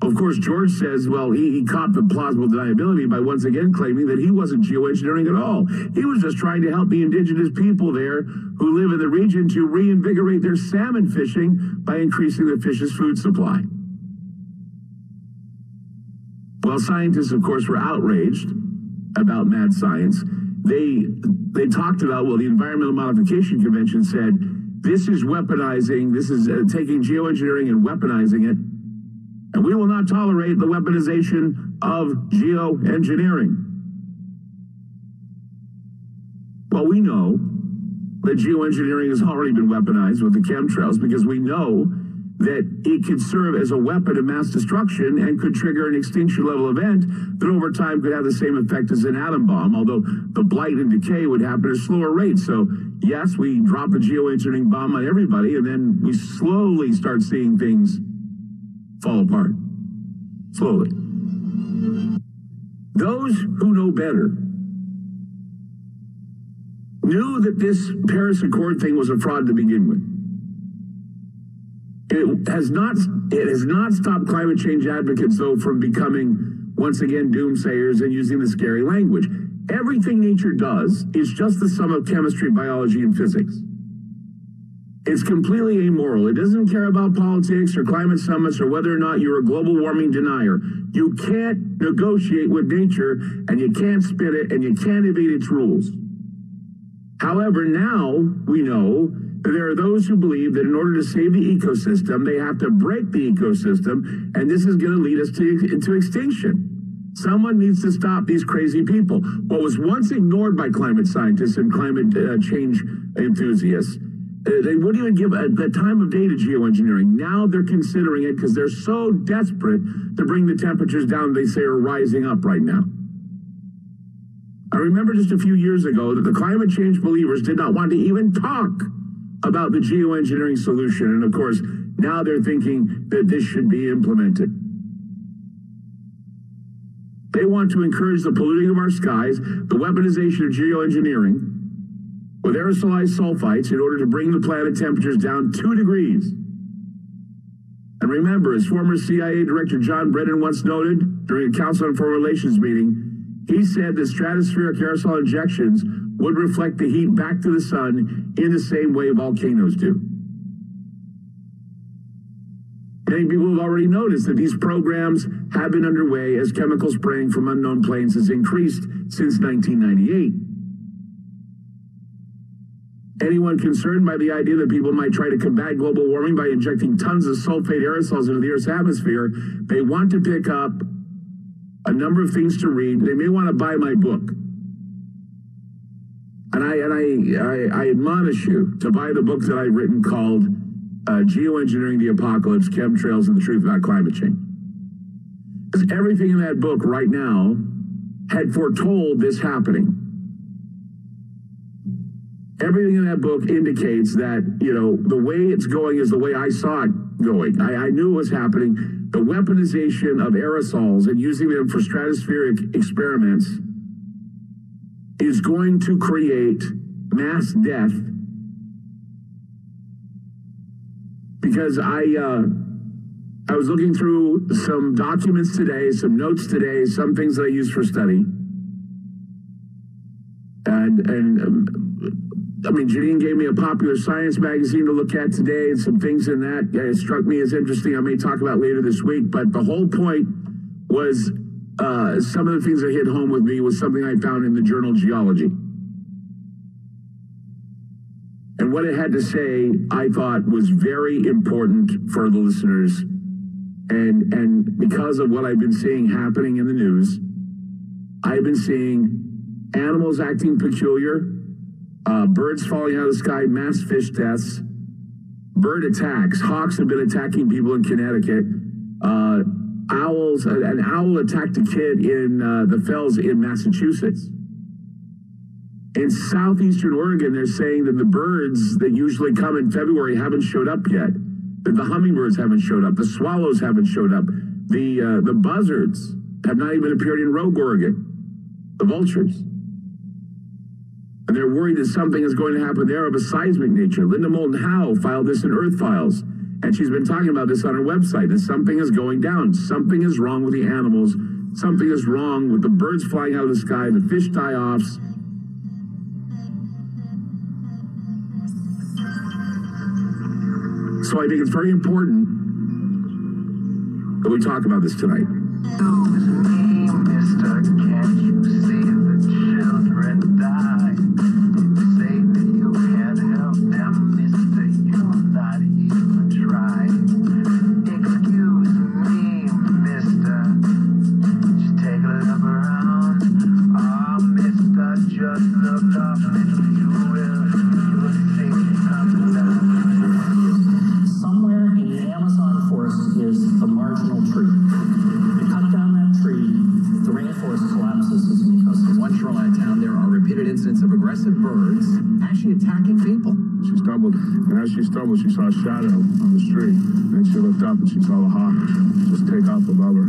Of course, George says, well, he copped the plausible deniability by once again claiming that he wasn't geoengineering at all. He was just trying to help the indigenous people there who live in the region to reinvigorate their salmon fishing by increasing the fish's food supply. Well, scientists, of course, were outraged about mad science. They talked about, well, the Environmental Modification Convention said, this is weaponizing, this is taking geoengineering and weaponizing it, and we will not tolerate the weaponization of geoengineering. Well, we know that geoengineering has already been weaponized with the chemtrails because we know that it could serve as a weapon of mass destruction and could trigger an extinction level event that over time could have the same effect as an atom bomb, although the blight and decay would happen at a slower rate. So yes, we drop a geoengineering bomb on everybody and then we slowly start seeing things fall apart. Slowly. Those who know better knew that this Paris Accord thing was a fraud to begin with. It has not stopped climate change advocates, though, from becoming, once again, doomsayers and using the scary language. Everything nature does is just the sum of chemistry, biology, and physics. It's completely amoral. It doesn't care about politics or climate summits or whether or not you're a global warming denier. You can't negotiate with nature, and you can't spin it, and you can't evade its rules. However, now we know that there are those who believe that in order to save the ecosystem, they have to break the ecosystem, and this is going to lead us into extinction. Someone needs to stop these crazy people. What was once ignored by climate scientists and climate change enthusiasts, they wouldn't even give the time of day to geoengineering. Now they're considering it because they're so desperate to bring the temperatures down they say are rising up right now. I remember just a few years ago that the climate change believers did not want to even talk about the geoengineering solution. And of course, now they're thinking that this should be implemented. They want to encourage the polluting of our skies, the weaponization of geoengineering, with aerosolized sulfites in order to bring the planet temperatures down 2 degrees. And remember, as former CIA Director John Brennan once noted during a Council on Foreign Relations meeting, he said that stratospheric aerosol injections would reflect the heat back to the sun in the same way volcanoes do. Many people have already noticed that these programs have been underway as chemical spraying from unknown planes has increased since 1998. anyone concerned by the idea that people might try to combat global warming by injecting tons of sulfate aerosols into the Earth's atmosphere, they want to pick up a number of things to read. They may want to buy my book. And I admonish you to buy the book that I've written called Geoengineering the Apocalypse, Chemtrails, and the Truth About Climate Change. Because everything in that book right now had foretold this happening. Everything in that book indicates that, you know, the way it's going is the way I saw it going. I knew it was happening. The weaponization of aerosols and using them for stratospheric experiments is going to create mass death. Because I was looking through some documents today, some notes today, some things that I use for study. I mean, Janine gave me a Popular Science magazine to look at today, and some things in that struck me as interesting. I may talk about later this week, but the whole point was some of the things that hit home with me was something I found in the journal Geology. And what it had to say, I thought, was very important for the listeners. And because of what I've been seeing happening in the news, I've been seeing animals acting peculiar, birds falling out of the sky, mass fish deaths, bird attacks. Hawks have been attacking people in Connecticut. Owls, an owl attacked a kid in the Fells in Massachusetts. In southeastern Oregon, they're saying that the birds that usually come in February haven't showed up yet. That the hummingbirds haven't showed up. The swallows haven't showed up. The buzzards have not even appeared in Rogue, Oregon. The vultures. And they're worried that something is going to happen there of a seismic nature. Linda Moulton Howe filed this in Earth Files. And she's been talking about this on her website. That something is going down. Something is wrong with the animals. Something is wrong with the birds flying out of the sky, the fish die-offs. So I think it's very important that we talk about this tonight. She stumbled, she saw a shadow on the street, and she looked up and she saw the hawk just take off above her.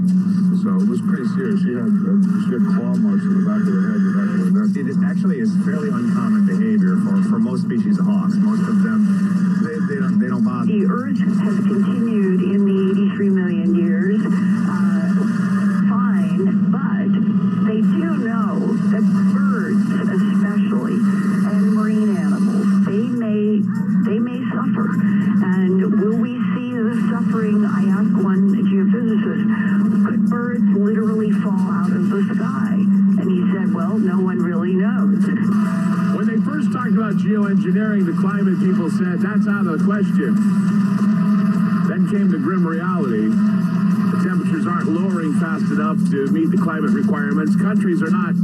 So it was pretty serious. She had claw marks in the back of her head, the back of her neck. It actually is fairly uncommon behavior for most species of hawks. Most of them, they don't bother. The Earth has continued in the 83 million years fine, but they do know that birds especially and marine animals, they may suffer. And will we see the suffering? I asked one geophysicist, could birds literally fall out of the sky? And he said, well, no one really knows. When they first talked about geoengineering, the climate people said, that's out of the question. Then came the grim reality. The temperatures aren't lowering fast enough to meet the climate requirements. Countries are not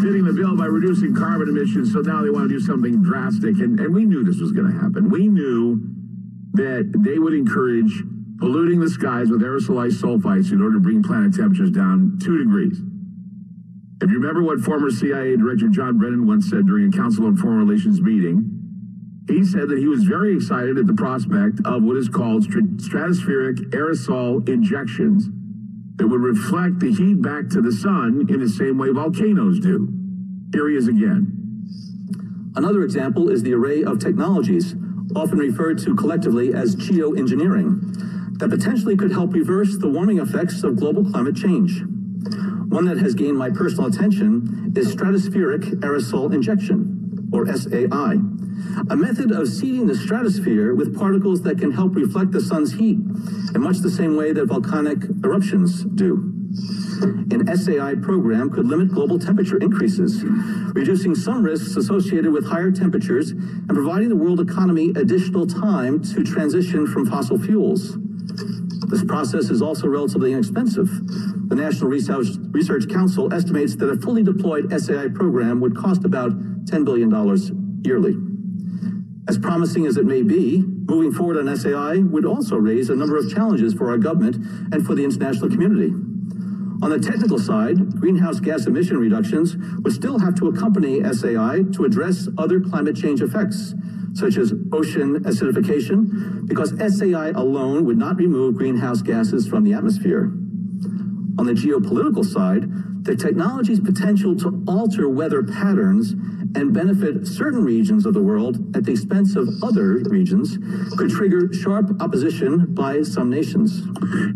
fitting the bill by reducing carbon emissions, so now they want to do something drastic. And we knew this was going to happen. We knew that they would encourage polluting the skies with aerosolized sulfites in order to bring planet temperatures down 2 degrees. If you remember what former CIA Director John Brennan once said during a Council on Foreign Relations meeting, he said that he was very excited at the prospect of what is called stratospheric aerosol injections that would reflect the heat back to the sun in the same way volcanoes do. Here he is again. Another example is the array of technologies, often referred to collectively as geoengineering, that potentially could help reverse the warming effects of global climate change. One that has gained my personal attention is stratospheric aerosol injection, or SAI, a method of seeding the stratosphere with particles that can help reflect the sun's heat, in much the same way that volcanic eruptions do. An SAI program could limit global temperature increases, reducing some risks associated with higher temperatures and providing the world economy additional time to transition from fossil fuels. This process is also relatively inexpensive. The National Research Council estimates that a fully deployed SAI program would cost about $10 billion yearly. As promising as it may be, moving forward on SAI would also raise a number of challenges for our government and for the international community. On the technical side, greenhouse gas emission reductions would still have to accompany SAI to address other climate change effects, such as ocean acidification, because SAI alone would not remove greenhouse gases from the atmosphere. On the geopolitical side, the technology's potential to alter weather patterns and benefit certain regions of the world at the expense of other regions could trigger sharp opposition by some nations.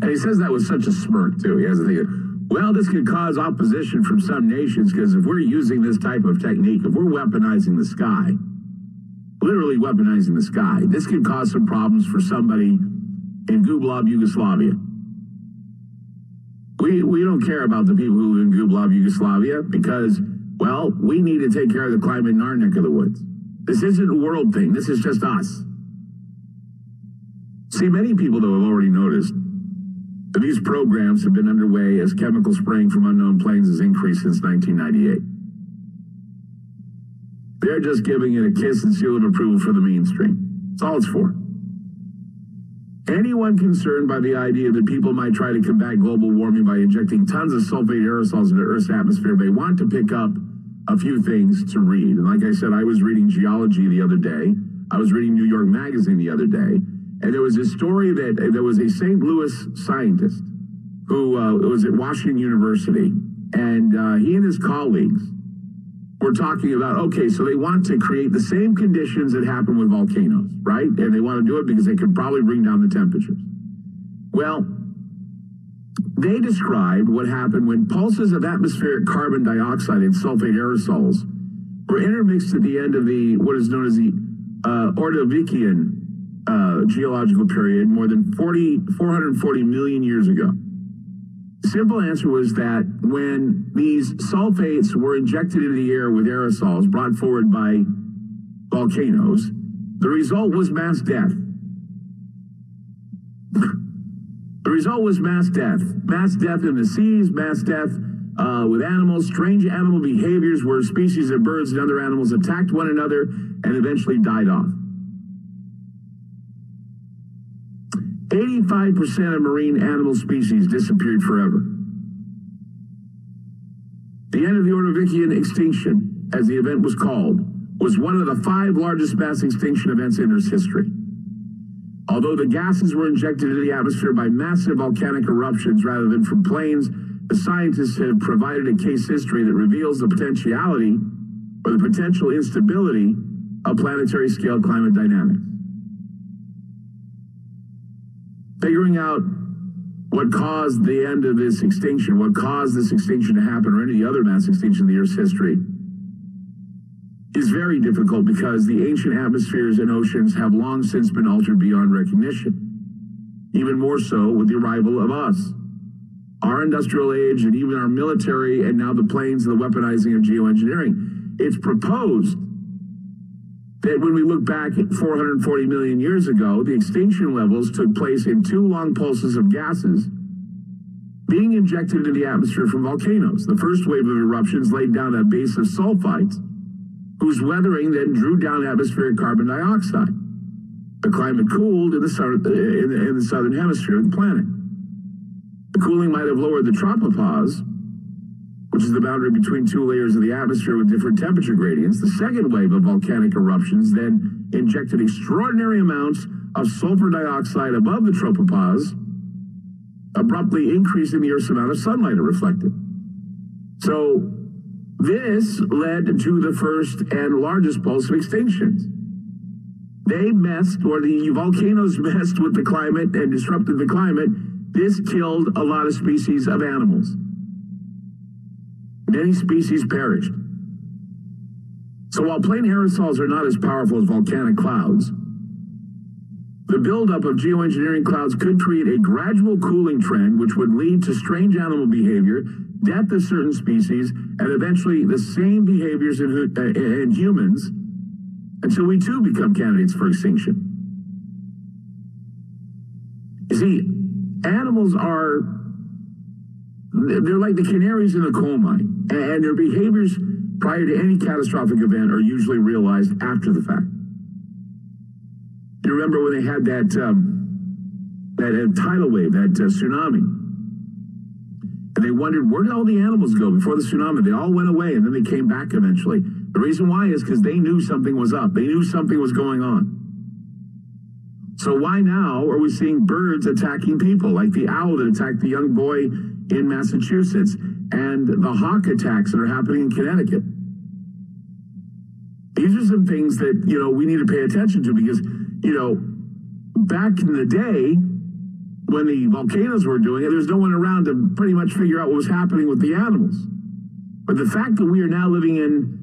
And he says that with such a smirk, too. He has to think, well, this could cause opposition from some nations because if we're using this type of technique, if we're weaponizing the sky, literally weaponizing the sky, this could cause some problems for somebody in Gublab, Yugoslavia. We don't care about the people who live in Gublab, Yugoslavia because, well, we need to take care of the climate in our neck of the woods. This isn't a world thing. This is just us. See, many people, though, have already noticed that these programs have been underway as chemical spraying from unknown planes has increased since 1998. They're just giving it a kiss and seal of approval for the mainstream. That's all it's for. Anyone concerned by the idea that people might try to combat global warming by injecting tons of sulfate aerosols into Earth's atmosphere may want to pick up a few things to read. And like I said, I was reading Geology the other day. I was reading New York Magazine the other day. And there was a story that there was a St. Louis scientist who was at Washington University. And he and his colleagues were talking about, okay, so they want to create the same conditions that happen with volcanoes, right? And they want to do it because they could probably bring down the temperatures. Well, they described what happened when pulses of atmospheric carbon dioxide and sulfate aerosols were intermixed at the end of the, what is known as the Ordovician geological period more than 440 million years ago. The simple answer was that when these sulfates were injected into the air with aerosols brought forward by volcanoes, the result was mass death. The result was mass death. Mass death in the seas, mass death with animals, strange animal behaviors where species of birds and other animals attacked one another and eventually died off. 85% of marine animal species disappeared forever. The end of the Ordovician extinction, as the event was called, was one of the 5 largest mass extinction events in Earth's history. Although the gases were injected into the atmosphere by massive volcanic eruptions rather than from planes, the scientists have provided a case history that reveals the potentiality or the potential instability of planetary scale climate dynamics. Figuring out what caused the end of this extinction, what caused this extinction to happen, or any other mass extinction in the Earth's history, is very difficult because the ancient atmospheres and oceans have long since been altered beyond recognition. Even more so with the arrival of us. Our industrial age and even our military and now the planes and the weaponizing of geoengineering. It's proposed that when we look back at 440 million years ago, the extinction levels took place in 2 long pulses of gases being injected into the atmosphere from volcanoes. The first wave of eruptions laid down a base of sulfides, whose weathering then drew down atmospheric carbon dioxide. The climate cooled in the southern hemisphere of the planet. The cooling might have lowered the tropopause, which is the boundary between 2 layers of the atmosphere with different temperature gradients. The second wave of volcanic eruptions then injected extraordinary amounts of sulfur dioxide above the tropopause, abruptly increasing the Earth's amount of sunlight it reflected. So this led to the first and largest pulse of extinctions. They messed, or the volcanoes messed with the climate and disrupted the climate. This killed a lot of species of animals. Many species perished. So while plane aerosols are not as powerful as volcanic clouds, the buildup of geoengineering clouds could create a gradual cooling trend which would lead to strange animal behavior, death of certain species, and eventually the same behaviors in humans until we too become candidates for extinction. You see, animals they're like the canaries in the coal mine, and their behaviors prior to any catastrophic event are usually realized after the fact. You remember when they had that tidal wave, that tsunami, and they wondered, where did all the animals go before the tsunami? They all went away, and then they came back eventually. The reason why is because they knew something was up. They knew something was going on. So why now are we seeing birds attacking people, like the owl that attacked the young boy in Massachusetts, and the hawk attacks that are happening in Connecticut? These are some things that, we need to pay attention to because, back in the day when the volcanoes were doing it, there's no one around to pretty much figure out what was happening with the animals. But the fact that we are now living in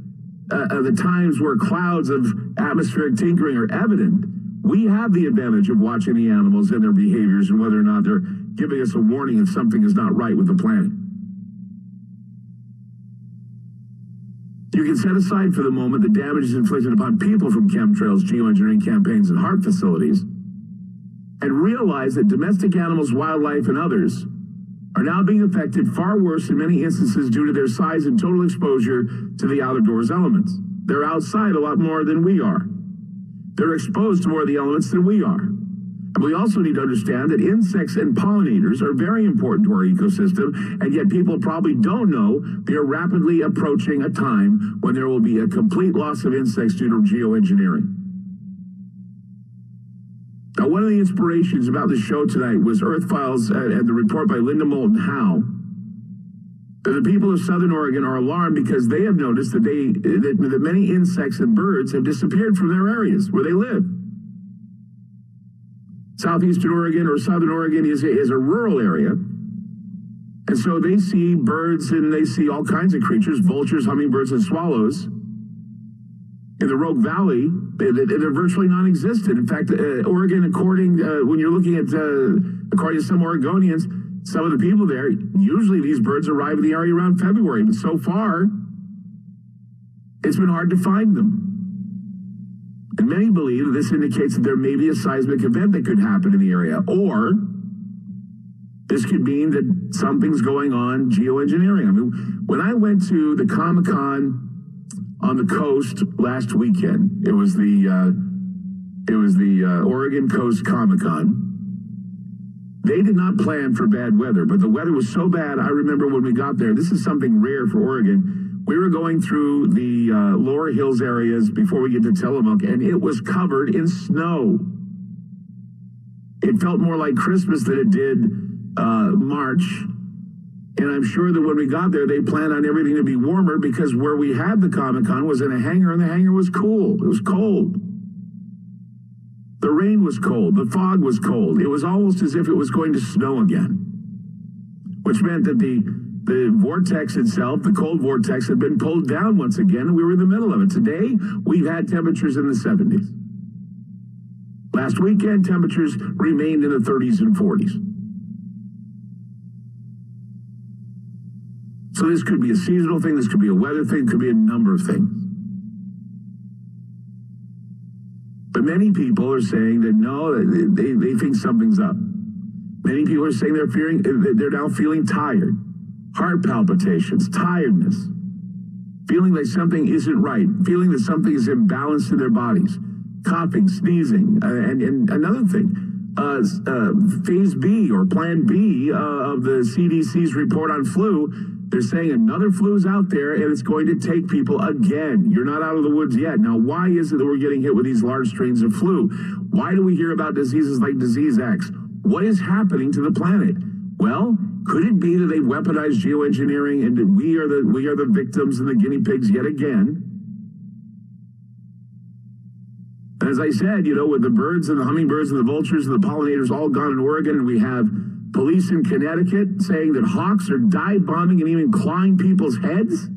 the times where clouds of atmospheric tinkering are evident, we have the advantage of watching the animals and their behaviors and whether or not they're giving us a warning if something is not right with the planet. You can set aside for the moment the damages inflicted upon people from chemtrails, geoengineering campaigns, and HAARP facilities, and realize that domestic animals, wildlife, and others are now being affected far worse in many instances due to their size and total exposure to the out-of-doors elements. They're outside a lot more than we are. They're exposed to more of the elements than we are. And we also need to understand that insects and pollinators are very important to our ecosystem, and yet people probably don't know they are rapidly approaching a time when there will be a complete loss of insects due to geoengineering. Now, one of the inspirations about the show tonight was Earth Files and the report by Linda Moulton Howe. The people of Southern Oregon are alarmed because they have noticed that that many insects and birds have disappeared from their areas where they live. Southeastern Oregon or Southern Oregon is a rural area. And so they see birds and they see all kinds of creatures, vultures, hummingbirds, and swallows. In the Rogue Valley, they're virtually non-existent. In fact, Oregon, when you're looking at, according to some Oregonians, some of the people there, usually these birds arrive in the area around February. But so far, it's been hard to find them. And many believe that this indicates that there may be a seismic event that could happen in the area. Or this could mean that something's going on geoengineering. I mean, when I went to the Comic-Con on the coast last weekend, it was the Oregon Coast Comic-Con. They did not plan for bad weather, but the weather was so bad. I remember when we got there, this is something rare for Oregon. We were going through the lower hills areas before we get to Tillamook, and it was covered in snow. It felt more like Christmas than it did March. And I'm sure that when we got there, they planned on everything to be warmer because where we had the Comic-Con was in a hangar, and the hangar was cool. It was cold. The rain was cold. The fog was cold. It was almost as if it was going to snow again, which meant that the vortex itself, the cold vortex, had been pulled down once again, and we were in the middle of it. Today, we've had temperatures in the 70s. Last weekend, temperatures remained in the 30s and 40s. So this could be a seasonal thing, this could be a weather thing, could be a number of things. But many people are saying that no, they think something's up. Many people are saying they're now feeling tired, heart palpitations, tiredness, feeling like something isn't right, feeling that something is imbalanced in their bodies, coughing, sneezing, and another thing, phase B or plan B of the CDC's report on flu. They're saying another flu's out there, and it's going to take people again. You're not out of the woods yet. Now, why is it that we're getting hit with these large strains of flu? Why do we hear about diseases like Disease X? What is happening to the planet? Well, could it be that they've weaponized geoengineering and that we are the victims and the guinea pigs yet again? And as I said, with the birds and the hummingbirds and the vultures and the pollinators all gone in Oregon, and we have police in Connecticut saying that hawks are dive bombing and even clawing people's heads.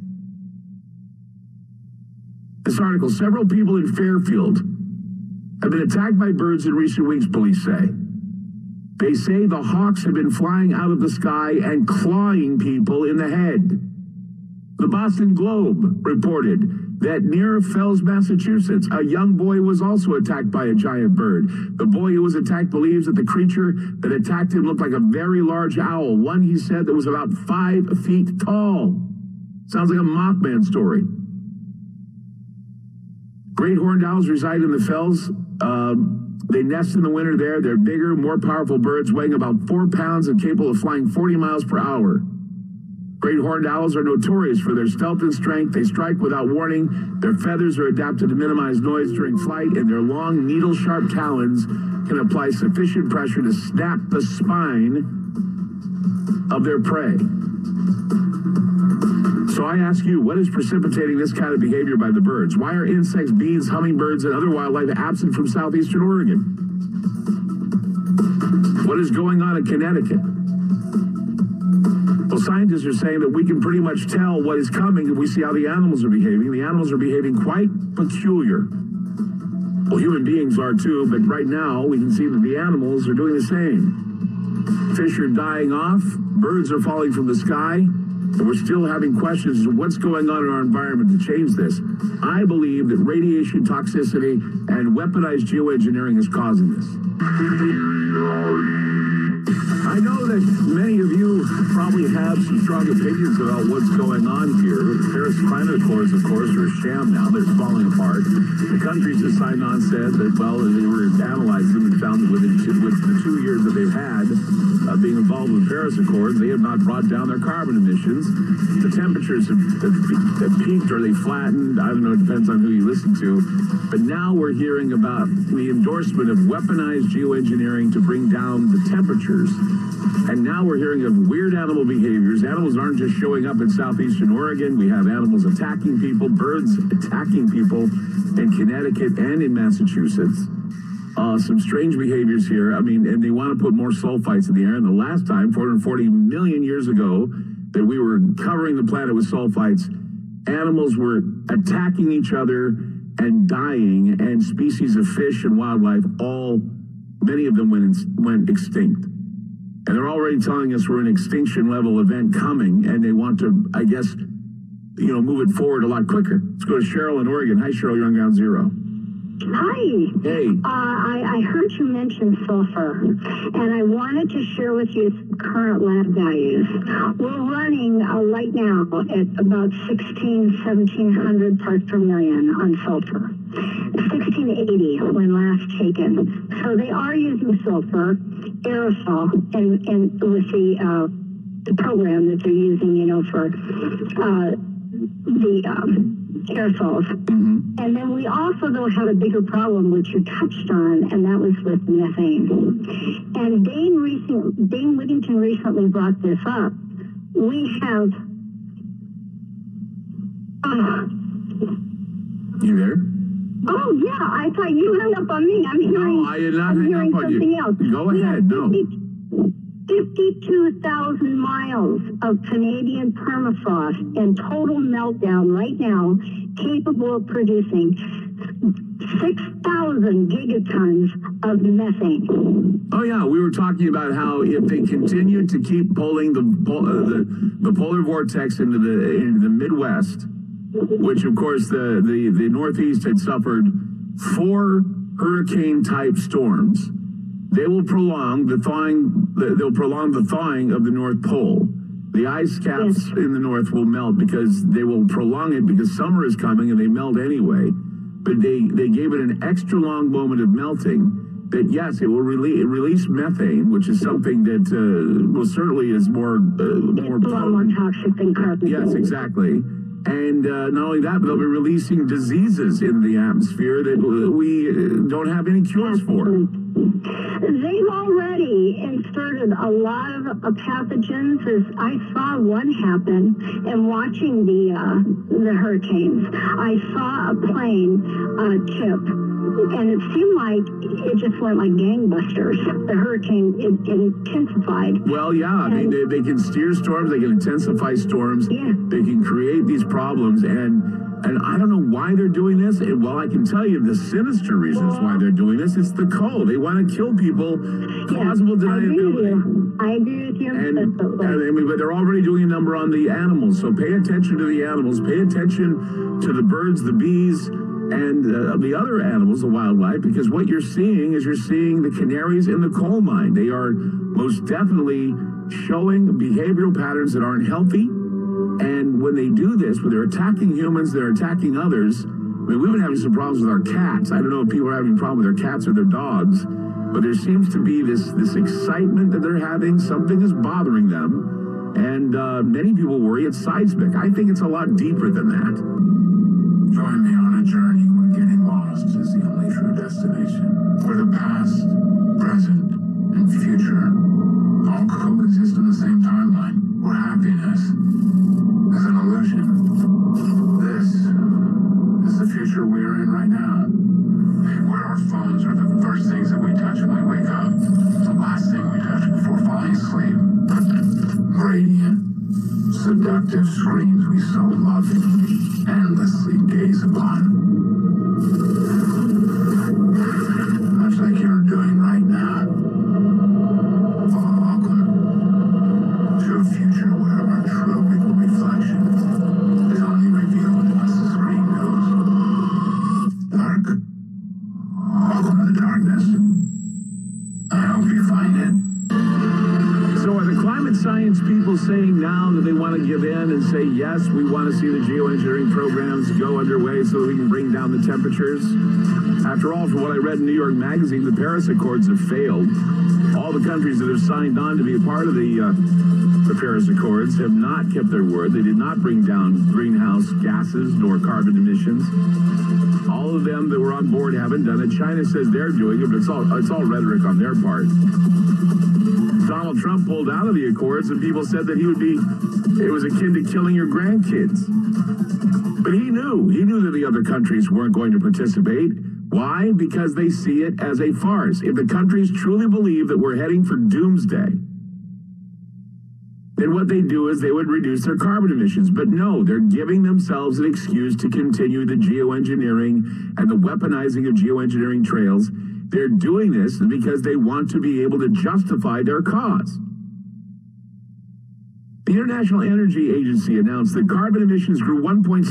This article, several people in Fairfield have been attacked by birds in recent weeks, police say. They say the hawks have been flying out of the sky and clawing people in the head. The Boston Globe reported that near Fells, Massachusetts, a young boy was also attacked by a giant bird. The boy who was attacked believes that the creature that attacked him looked like a very large owl, one he said that was about 5 feet tall. Sounds like a Mothman story. Great horned owls reside in the Fells. They nest in the winter there. They're bigger, more powerful birds, weighing about 4 pounds and capable of flying 40 miles per hour. Great horned owls are notorious for their stealth and strength. They strike without warning. Their feathers are adapted to minimize noise during flight, and their long, needle-sharp talons can apply sufficient pressure to snap the spine of their prey. So I ask you, what is precipitating this kind of behavior by the birds? Why are insects, bees, hummingbirds, and other wildlife absent from southeastern Oregon? What is going on in Connecticut? Well, scientists are saying that we can pretty much tell what is coming if we see how the animals are behaving. The animals are behaving quite peculiar. Well, human beings are too, but right now we can see that the animals are doing the same. Fish are dying off, birds are falling from the sky, and we're still having questions of what's going on in our environment to change this. I believe that radiation toxicity and weaponized geoengineering is causing this. I know that many of you probably have some strong opinions about what's going on here. The Paris Climate Accords, of course, are a sham now. They're falling apart. The countries that signed on said that, well, they were analyzed them and found that with the 2 years that they've had being involved with the Paris Accords, they have not brought down their carbon emissions. The temperatures have peaked or they flattened. I don't know, it depends on who you listen to. But now we're hearing about the endorsement of weaponized geoengineering to bring down the temperatures. And now we're hearing of weird animal behaviors. Animals aren't just showing up in southeastern Oregon. We have animals attacking people, birds attacking people in Connecticut and in Massachusetts. Some strange behaviors here. I mean, and they want to put more sulfites in the air. And the last time, 440 million years ago, that we were covering the planet with sulfites, animals were attacking each other and dying, and species of fish and wildlife, many of them went extinct. And they're already telling us we're an extinction level event coming, and they want to, I guess, move it forward a lot quicker. Let's go to Cheryl in Oregon. Hi, Cheryl, you're on Ground Zero. Hi. Hey. I heard you mention sulfur, and I wanted to share with you its current lab values. We're running right now at about 1,700 parts per million on sulfur. 1680 when last taken. So they are using sulfur aerosol and with the program that they're using, for the aerosols. Mm-hmm. And then we also, though, had a bigger problem, which you touched on, and that was with methane. And Dane Whittington recently brought this up. We have... You there? Oh, yeah, I thought you hung up on me. I'm hearing, no, I did not hang up on you. Else. Go ahead, no. 52,000 miles of Canadian permafrost and total meltdown right now, capable of producing 6,000 gigatons of methane. Oh yeah, we were talking about how if they continue to keep pulling the polar vortex into the Midwest, which of course the Northeast had suffered 4 hurricane-type storms. They will prolong the thawing. They'll prolong the thawing of the North Pole. The ice caps in the north will melt because they will prolong it because summer is coming and they melt anyway. But they gave it an extra long moment of melting. That yes, it will release methane, which is something that well certainly is more toxic than carbon. Yes, exactly. And not only that, but they'll be releasing diseases in the atmosphere that we don't have any cures for. They've already inserted a lot of pathogens. As I saw one happen, and watching the hurricanes, I saw a plane tip, and it seemed like it just went like gangbusters. The hurricane intensified. Well, yeah, I mean, they can steer storms, they can intensify storms, they can create these problems, and And I don't know why they're doing this. And well, I can tell you the sinister reasons why they're doing this. It's the cult. They want to kill people. Plausible deniability. I agree with you. But they're already doing a number on the animals. So pay attention to the animals. Pay attention to the birds, the bees, and the other animals, the wildlife, because what you're seeing is you're seeing the canaries in the coal mine. They are most definitely showing behavioral patterns that aren't healthy. And when they do this, when they're attacking humans, they're attacking others. I mean, we've been having some problems with our cats. I don't know if people are having a problem with their cats or their dogs, but there seems to be this excitement that they're having. Something is bothering them. And many people worry it's seismic. I think it's a lot deeper than that. Join me on a journey where getting lost is the only true destination. Where the past, present, and future all coexist in the same timeline. Where happiness is an illusion. This is the future we are in right now. Where our phones are the first things that we touch when we wake up. The last thing we touch before falling asleep. Radiant, seductive screens we so lovingly, endlessly gaze upon. Much like you're doing right now. Welcome to a future where our true reflection is only revealed once the screen goes dark. Welcome to the darkness. I hope you find it. So are the climate science people saying now that they want to give in and say, yes, we want to see the geoengineering programs go underway so that we can bring down the temperatures? After all, from what I read in New York Magazine, the Paris Accords have failed. All the countries that have signed on to be a part of the Paris Accords have not kept their word. They did not bring down greenhouse gases nor carbon emissions. All of them that were on board haven't done it. China says they're doing it, but it's all rhetoric on their part. Donald Trump pulled out of the Accords, and people said that it was akin to killing your grandkids. But he knew that the other countries weren't going to participate. Why? Because they see it as a farce. If the countries truly believe that we're heading for doomsday, then what they do is they would reduce their carbon emissions. But no, they're giving themselves an excuse to continue the geoengineering and the weaponizing of geoengineering trails. They're doing this because they want to be able to justify their cause. The International Energy Agency announced that carbon emissions grew 1.7%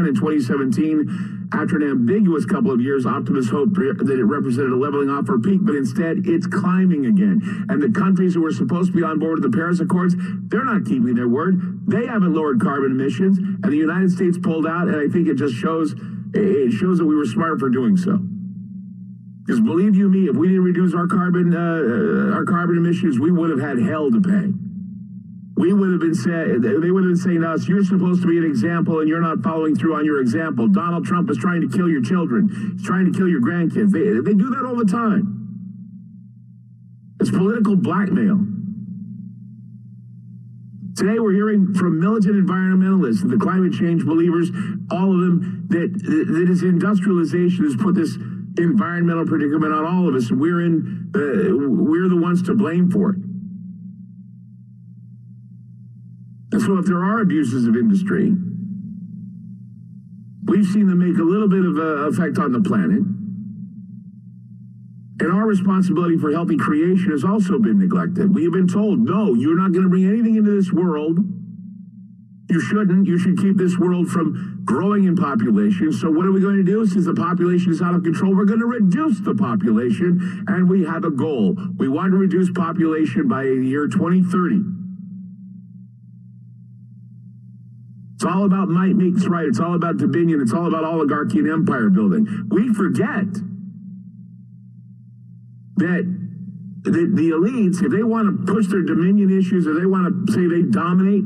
in 2017. After an ambiguous couple of years, optimists hoped that it represented a leveling off or peak, but instead it's climbing again. And the countries who were supposed to be on board with the Paris Accords, they're not keeping their word. They haven't lowered carbon emissions, and the United States pulled out, and I think it just shows that we were smart for doing so. Because believe you me, if we didn't reduce our carbon emissions, we would have had hell to pay. They would have been saying to us, you're supposed to be an example and you're not following through on your example. Donald Trump is trying to kill your children. He's trying to kill your grandkids. They do that all the time. It's political blackmail. Today we're hearing from militant environmentalists, the climate change believers, all of them, that this industrialization has put this environmental predicament on all of us, and we're the ones to blame for it. And so if there are abuses of industry, we've seen them make a little bit of an effect on the planet. And our responsibility for healthy creation has also been neglected. We have been told, no, you're not going to bring anything into this world. You shouldn't. You should keep this world from growing in population. So what are we going to do? Since the population is out of control, we're going to reduce the population. And we have a goal. We want to reduce population by the year 2030. It's all about might makes right. It's all about dominion. It's all about oligarchy and empire building. We forget that the elites, if they want to push their dominion issues, or they want to say they dominate,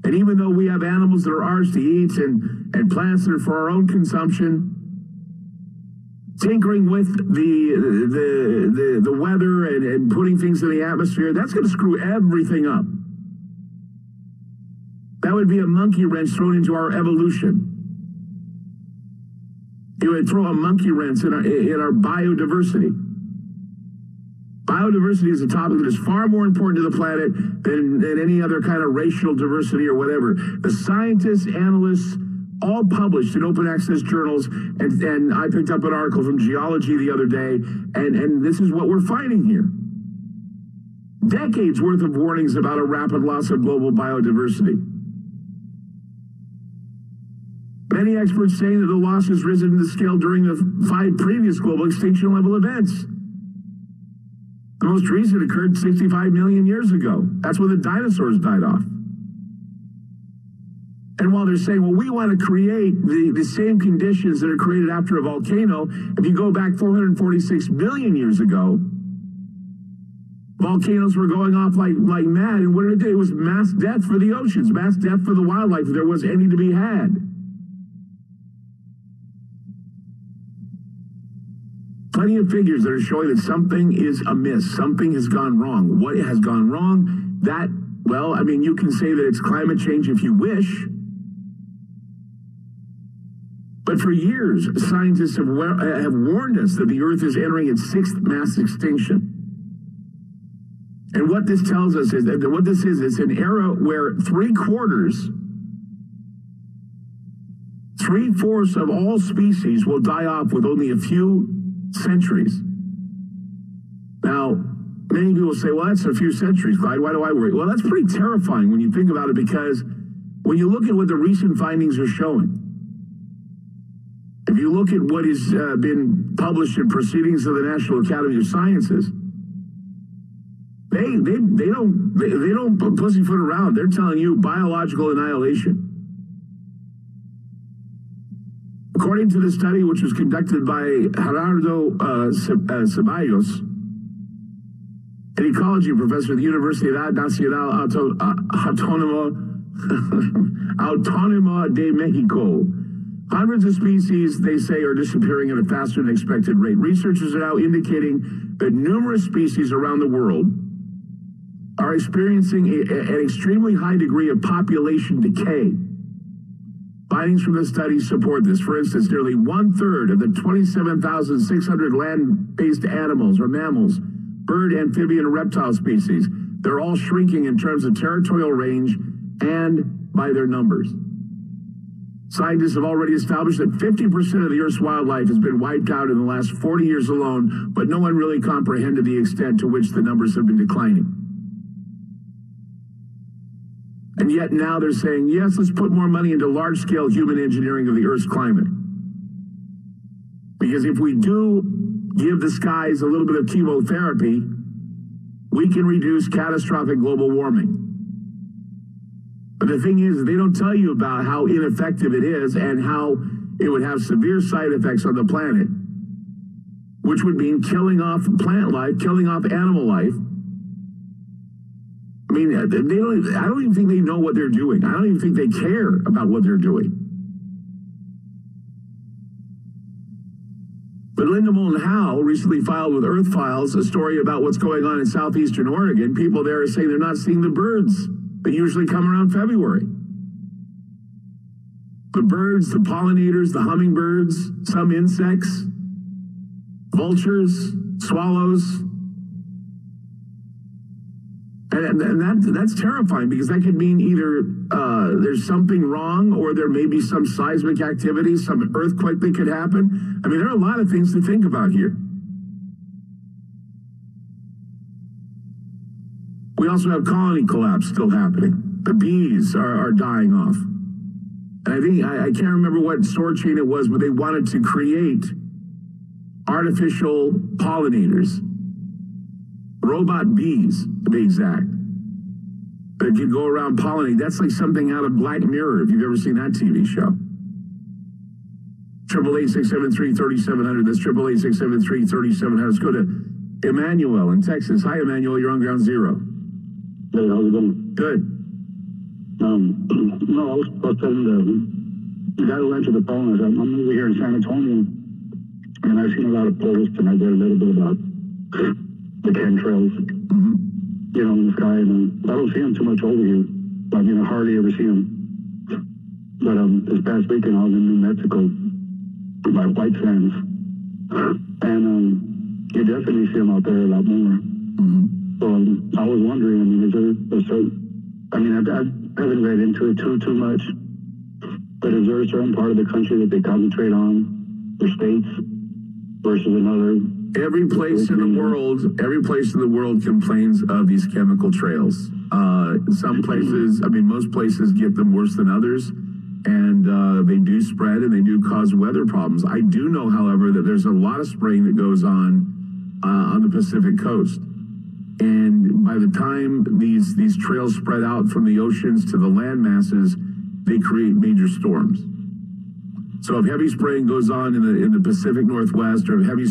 and even though we have animals that are ours to eat and plants that are for our own consumption, tinkering with the weather and putting things in the atmosphere, that's going to screw everything up. That would be a monkey wrench thrown into our evolution. It would throw a monkey wrench in our biodiversity. Biodiversity is a topic that is far more important to the planet than any other kind of racial diversity or whatever. The scientists, analysts, all published in open access journals, and I picked up an article from Geology the other day, and this is what we're finding here. Decades worth of warnings about a rapid loss of global biodiversity. Many experts saying that the loss has risen in the scale during the 5 previous global extinction level events. The most recent occurred 65 million years ago. That's when the dinosaurs died off. And while they're saying, well, we want to create the same conditions that are created after a volcano, if you go back 446 million years ago, volcanoes were going off like mad. And what did it do? It was mass death for the oceans, mass death for the wildlife, if there was any to be had. Plenty of figures that are showing that something is amiss, something has gone wrong. What has gone wrong? That, well, I mean, you can say that it's climate change if you wish. But for years, scientists have warned us that the Earth is entering its 6th mass extinction. And what this tells us is that what this is an era where 3/4 of all species will die off with only a few centuries. Now, many people say, well, that's a few centuries, Clyde. Why do I worry? Well, that's pretty terrifying when you think about it, because when you look at what the recent findings are showing, if you look at what has been published in Proceedings of the National Academy of Sciences, they don't pussyfoot around. They're telling you biological annihilation. According to the study, which was conducted by Gerardo Ceballos, an ecology professor at the Universidad Nacional Autónoma de Mexico, hundreds of species, they say, are disappearing at a faster than expected rate. Researchers are now indicating that numerous species around the world are experiencing an extremely high degree of population decay. Findings from the study support this. For instance, nearly 1/3 of the 27,600 land-based animals or mammals, bird, amphibian, and reptile species, they're all shrinking in terms of territorial range and by their numbers. Scientists have already established that 50% of the Earth's wildlife has been wiped out in the last 40 years alone, but no one really comprehended the extent to which the numbers have been declining. And yet now they're saying, yes, let's put more money into large-scale human engineering of the Earth's climate. Because if we do give the skies a little bit of chemotherapy, we can reduce catastrophic global warming. But the thing is, they don't tell you about how ineffective it is and how it would have severe side effects on the planet, which would mean killing off plant life, killing off animal life. I mean, I don't even think they know what they're doing. I don't even think they care about what they're doing. But Linda Moulton Howe recently filed with Earth Files a story about what's going on in southeastern Oregon. People there are saying they're not seeing the birds that usually come around February. The birds, the pollinators, the hummingbirds, some insects, vultures, swallows. And that's terrifying, because that could mean either there's something wrong, or there may be some seismic activity, some earthquake that could happen. I mean, there are a lot of things to think about here. We also have colony collapse still happening. The bees are dying off. And I think, I can't remember what store chain it was, but they wanted to create artificial pollinators. Robot bees, to be exact, that could go around pollinating. That's like something out of Black Mirror, if you've ever seen that TV show. 888-673-3700. That's 888-673-3700. Let's go to Emmanuel in Texas. Hi, Emmanuel. You're on Ground Zero. Hey, how's it going? Good. No, I was telling the guy who answered the phone. I'm over here in San Antonio, and I've seen a lot of posts, and I read a little bit about the chemtrails, you know, in the sky, and I don't see them too much over here. I mean, I hardly ever see them. But this past weekend, I was in New Mexico by White Sands, and you definitely see them out there a lot more. So I was wondering, I mean, is there a certain, I mean, I haven't read into it too much, But is there a certain part of the country that they concentrate on, or states, versus another? Every place in the world complains of these chemical trails. Some places, I mean, most places get them worse than others, and they do spread and they do cause weather problems. I do know, however, that there's a lot of spraying that goes on the Pacific coast. And by the time these trails spread out from the oceans to the land masses, they create major storms. So if heavy spraying goes on in the Pacific Northwest, or if heavy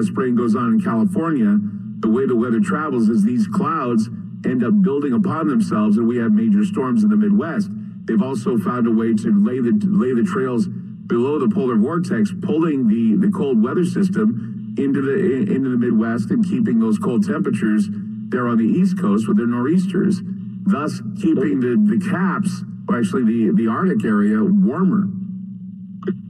spraying goes on in California, the way the weather travels is these clouds end up building upon themselves, and we have major storms in the Midwest. They've also found a way to lay the trails below the polar vortex, pulling the cold weather system into the Midwest and keeping those cold temperatures there on the East Coast with their nor'easters, thus keeping the caps, or actually the Arctic area, warmer.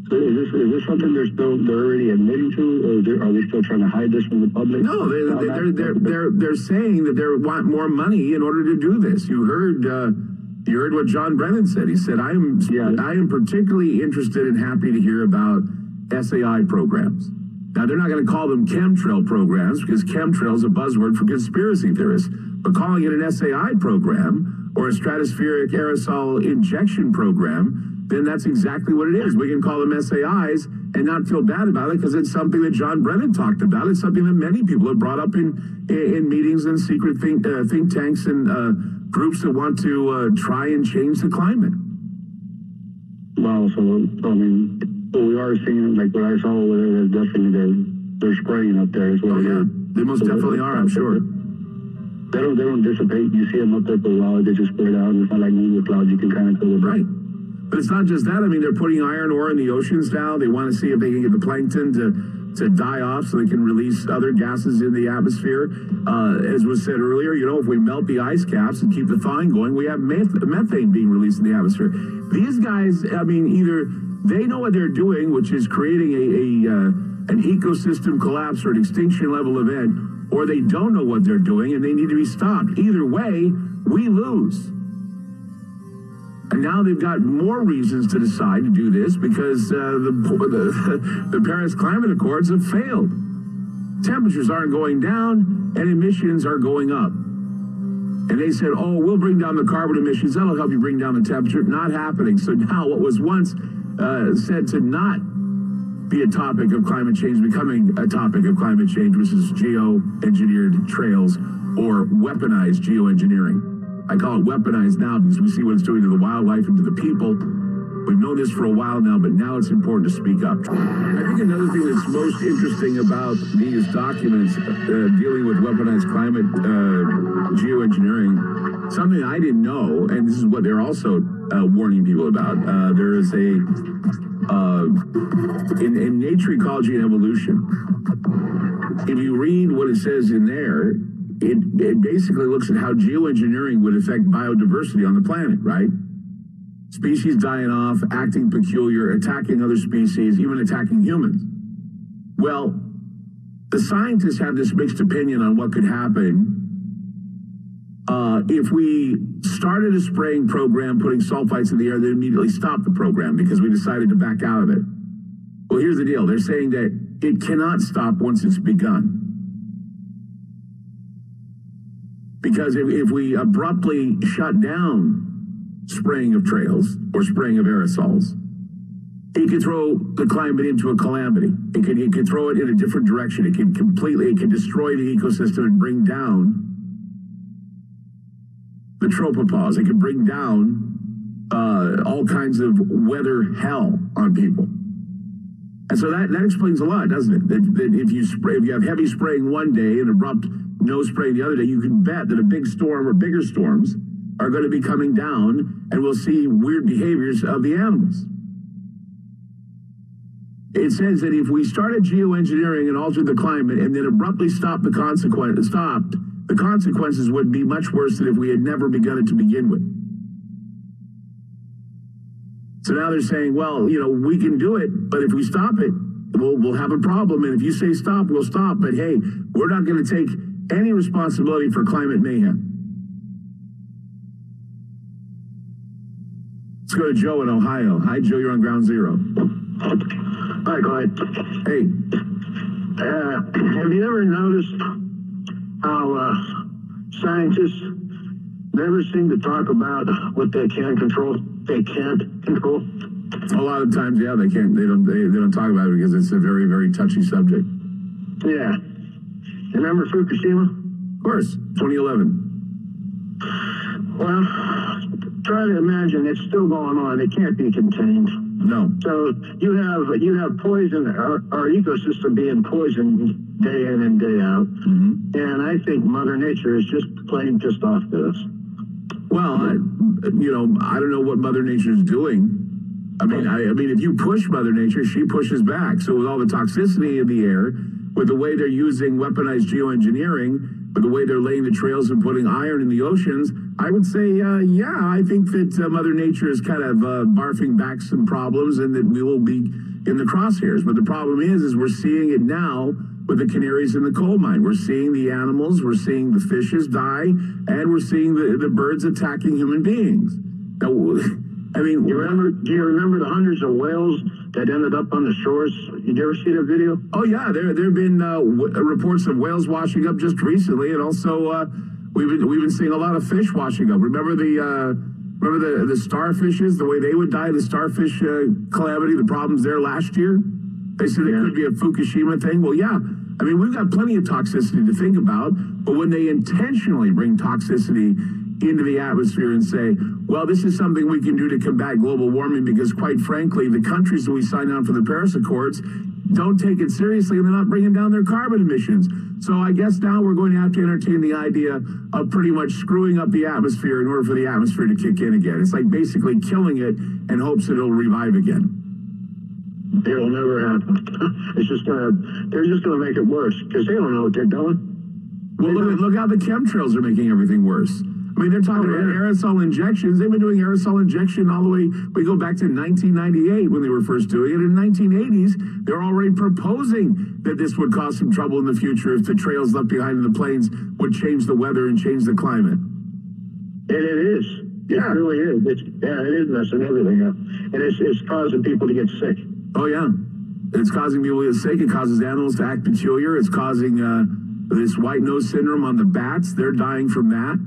So is this something they're already admitting to, or are they still trying to hide this from the public? No, they're saying that they want more money in order to do this. You heard what John Brennan said. He said, I am particularly interested and happy to hear about SAI programs. Now, they're not going to call them chemtrail programs, because chemtrail is a buzzword for conspiracy theorists. But calling it an SAI program or a stratospheric aerosol injection program, then that's exactly what it is. We can call them SAIs and not feel bad about it, because it's something that John Brennan talked about. It's something that many people have brought up in meetings and secret think tanks and groups that want to try and change the climate. Wow, so I mean, so we are seeing, like what I saw over there, is definitely they're spraying up there as well. Oh, yeah, they most definitely are, I'm sure. They don't dissipate. You see them up there for a while, they just spread out. It's not like moving clouds, you can kind of tell them. Right. But it's not just that. I mean, they're putting iron ore in the oceans now. They want to see if they can get the plankton to die off so they can release other gases in the atmosphere. As was said earlier, you know, if we melt the ice caps and keep the thawing going, we have methane being released in the atmosphere. These guys, I mean, either they know what they're doing, which is creating an ecosystem collapse or an extinction level event, or they don't know what they're doing and they need to be stopped. Either way, we lose. And now they've got more reasons to decide to do this, because the Paris Climate Accords have failed. Temperatures aren't going down and emissions are going up. And they said, oh, we'll bring down the carbon emissions. That'll help you bring down the temperature. Not happening. So now what was once said to not be a topic of climate change, becoming a topic of climate change, which is geoengineered trails or weaponized geoengineering. I call it weaponized now because we see what it's doing to the wildlife and to the people. We've known this for a while now, but now it's important to speak up. I think another thing that's most interesting about these documents dealing with weaponized climate geoengineering, something I didn't know, and this is what they're also warning people about. There is in Nature, Ecology, and Evolution, if you read what it says in there, it basically looks at how geoengineering would affect biodiversity on the planet, right? Species dying off, acting peculiar, attacking other species, even attacking humans. Well, the scientists have this mixed opinion on what could happen if we started a spraying program, putting sulfites in the air, then immediately stopped the program because we decided to back out of it. Well, here's the deal. They're saying that it cannot stop once it's begun. Because if we abruptly shut down spraying of trails or spraying of aerosols, it could throw the climate into a calamity. It could throw it in a different direction. It can destroy the ecosystem and bring down the tropopause. It can bring down all kinds of weather hell on people. And so that explains a lot, doesn't it? That if you have heavy spraying one day and abrupt no spraying the other day, you can bet that a big storm or bigger storms are going to be coming down, and we'll see weird behaviors of the animals. It says that if we started geoengineering and altered the climate and then abruptly stopped the consequences would be much worse than if we had never begun it to begin with. So now they're saying, well, you know, we can do it, but if we stop it, we'll have a problem. And if you say stop, we'll stop. But hey, we're not going to take any responsibility for climate mayhem. Let's go to Joe in Ohio. Hi, Joe. You're on Ground Zero. Hi, Clyde. Hey. Have you ever noticed how scientists never seem to talk about what they can control? They can't control. A lot of times, yeah, they can't. They don't talk about it because it's a very, very touchy subject. Yeah. Remember Fukushima? Of course, 2011. Well, try to imagine it's still going on. It can't be contained. No. So you have poison, our ecosystem being poisoned day in and day out. Mm-hmm. And I think Mother Nature is just plain pissed off at us. Well, I don't know what Mother Nature is doing. I mean, if you push Mother Nature, she pushes back. So with all the toxicity in the air, with the way they're using weaponized geoengineering, with the way they're laying the trails and putting iron in the oceans, I would say, I think that Mother Nature is kind of barfing back some problems and that we will be in the crosshairs. But the problem is we're seeing it now with the canaries in the coal mine. We're seeing the animals, we're seeing the fishes die, and we're seeing the birds attacking human beings. Now, I mean, do you remember the hundreds of whales that ended up on the shores? Did you ever see that video? Oh yeah, there have been reports of whales washing up just recently, and also we've been seeing a lot of fish washing up. Remember the starfishes, the way they would die, the starfish calamity, the problems there last year? They said it could be a Fukushima thing. Well, yeah. I mean, we've got plenty of toxicity to think about, but when they intentionally bring toxicity into the atmosphere and say, well, this is something we can do to combat global warming because, quite frankly, the countries that we signed on for the Paris Accords don't take it seriously and they're not bringing down their carbon emissions. So I guess now we're going to have to entertain the idea of pretty much screwing up the atmosphere in order for the atmosphere to kick in again. It's like basically killing it in hopes that it'll revive again. It'll never happen. They're just gonna make it worse because they don't know what they're doing. Well, look how the chemtrails are making everything worse. I mean, they're talking about aerosol injections. They've been doing aerosol injection all the way. We go back to 1998 when they were first doing it. In the 1980s, they were already proposing that this would cause some trouble in the future if the trails left behind in the plains would change the weather and change the climate. And it is. Yeah, it really is. It is messing everything up. And it's causing people to get sick. Oh, yeah. It's causing people to get sick. It causes animals to act peculiar. It's causing this white nose syndrome on the bats. They're dying from that.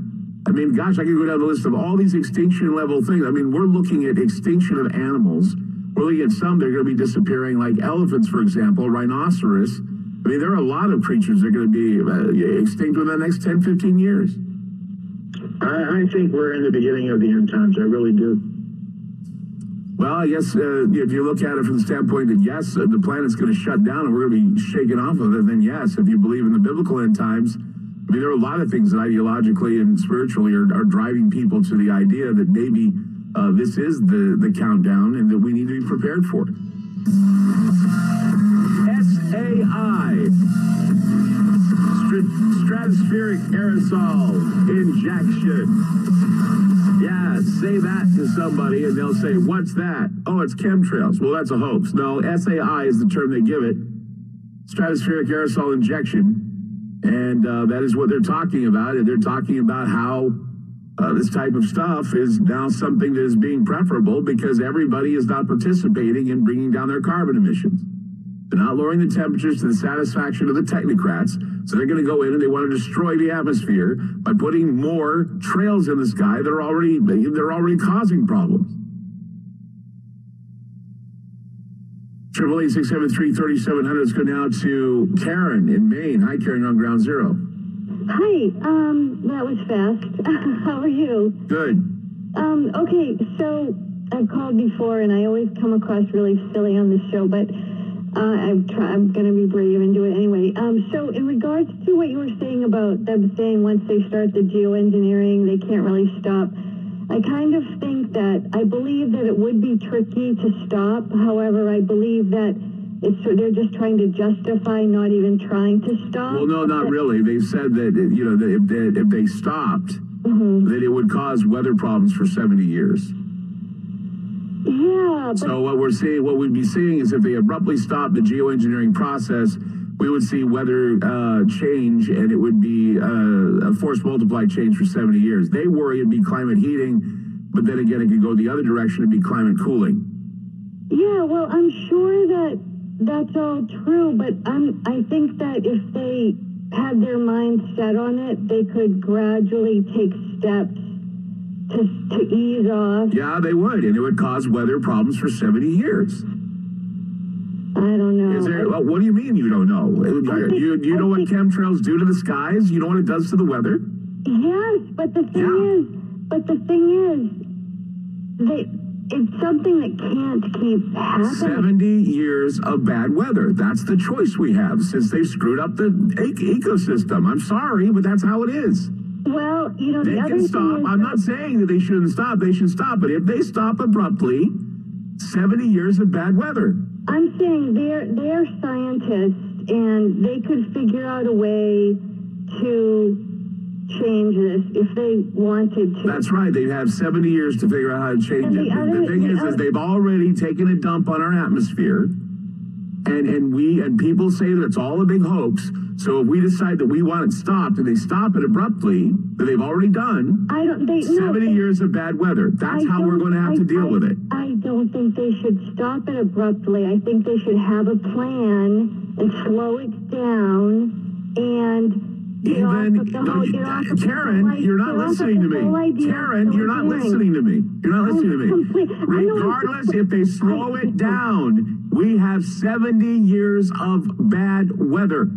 I mean, gosh, I could go down the list of all these extinction level things. I mean, we're looking at extinction of animals. We're looking at some that are going to be disappearing, like elephants, for example, rhinoceros. I mean, there are a lot of creatures that are going to be extinct within the next 10, 15 years. I think we're in the beginning of the end times. I really do. Well, I guess if you look at it from the standpoint that, yes, the planet's going to shut down and we're going to be shaken off of it, then yes, if you believe in the biblical end times, I mean, there are a lot of things that ideologically and spiritually are driving people to the idea that maybe this is the countdown and that we need to be prepared for it. SAI, stratospheric aerosol injection. Yeah, say that to somebody and they'll say, what's that? Oh, it's chemtrails. Well, that's a hoax. No, SAI is the term they give it. Stratospheric aerosol injection. And that is what they're talking about. And they're talking about how this type of stuff is now something that is being preferable because everybody is not participating in bringing down their carbon emissions. They're not lowering the temperatures to the satisfaction of the technocrats. So they're going to go in and they want to destroy the atmosphere by putting more trails in the sky that are already causing problems. 888-673-3700. Let's go now to Karen in Maine. Hi, Karen, on Ground Zero. Hi, that was fast. How are you? Good. Okay, so I've called before and I always come across really silly on this show, but I'm going to be brave and do it anyway. So in regards to what you were saying about them saying once they start the geoengineering, they can't really stop. I kind of think that I believe that it would be tricky to stop. However, I believe that they're just trying to justify not even trying to stop. Well, no, not really. They've said that, that if they stopped, that it would cause weather problems for 70 years. Yeah. So what we'd be seeing is if they abruptly stopped the geoengineering process, we would see weather change, and it would be a force multiplied change for 70 years. They worry it'd be climate heating But then again, it could go the other direction and be climate cooling. Yeah, well, I'm sure that that's all true, but I think that if they had their minds set on it, they could gradually take steps to ease off. Yeah, they would, and it would cause weather problems for 70 years. I don't know. Is there? What do you mean you don't know? You know what chemtrails do to the skies? You know what it does to the weather? Yes, but the thing is, it's something that can't keep happening. 70 years of bad weather. That's the choice we have since they've screwed up the ecosystem. I'm sorry, but that's how it is. Well, you know, they can stop. I'm not saying that they shouldn't stop. They should stop. But if they stop abruptly, 70 years of bad weather. I'm saying they're scientists, and they could figure out a way to change this if they wanted to. That's right. They have 70 years to figure out how to change it. The thing is they've already taken a dump on our atmosphere, and people say that it's all a big hoax. So if we decide that we want it stopped and they stop it abruptly, that they've already done, 70 years of bad weather. That's how we're going to have to deal with it. I don't think they should stop it abruptly. I think they should have a plan and slow it down and Karen, you're not listening to me. Karen, you're not listening to me. You're not listening to me. Regardless, if they slow it down, we have 70 years of bad weather.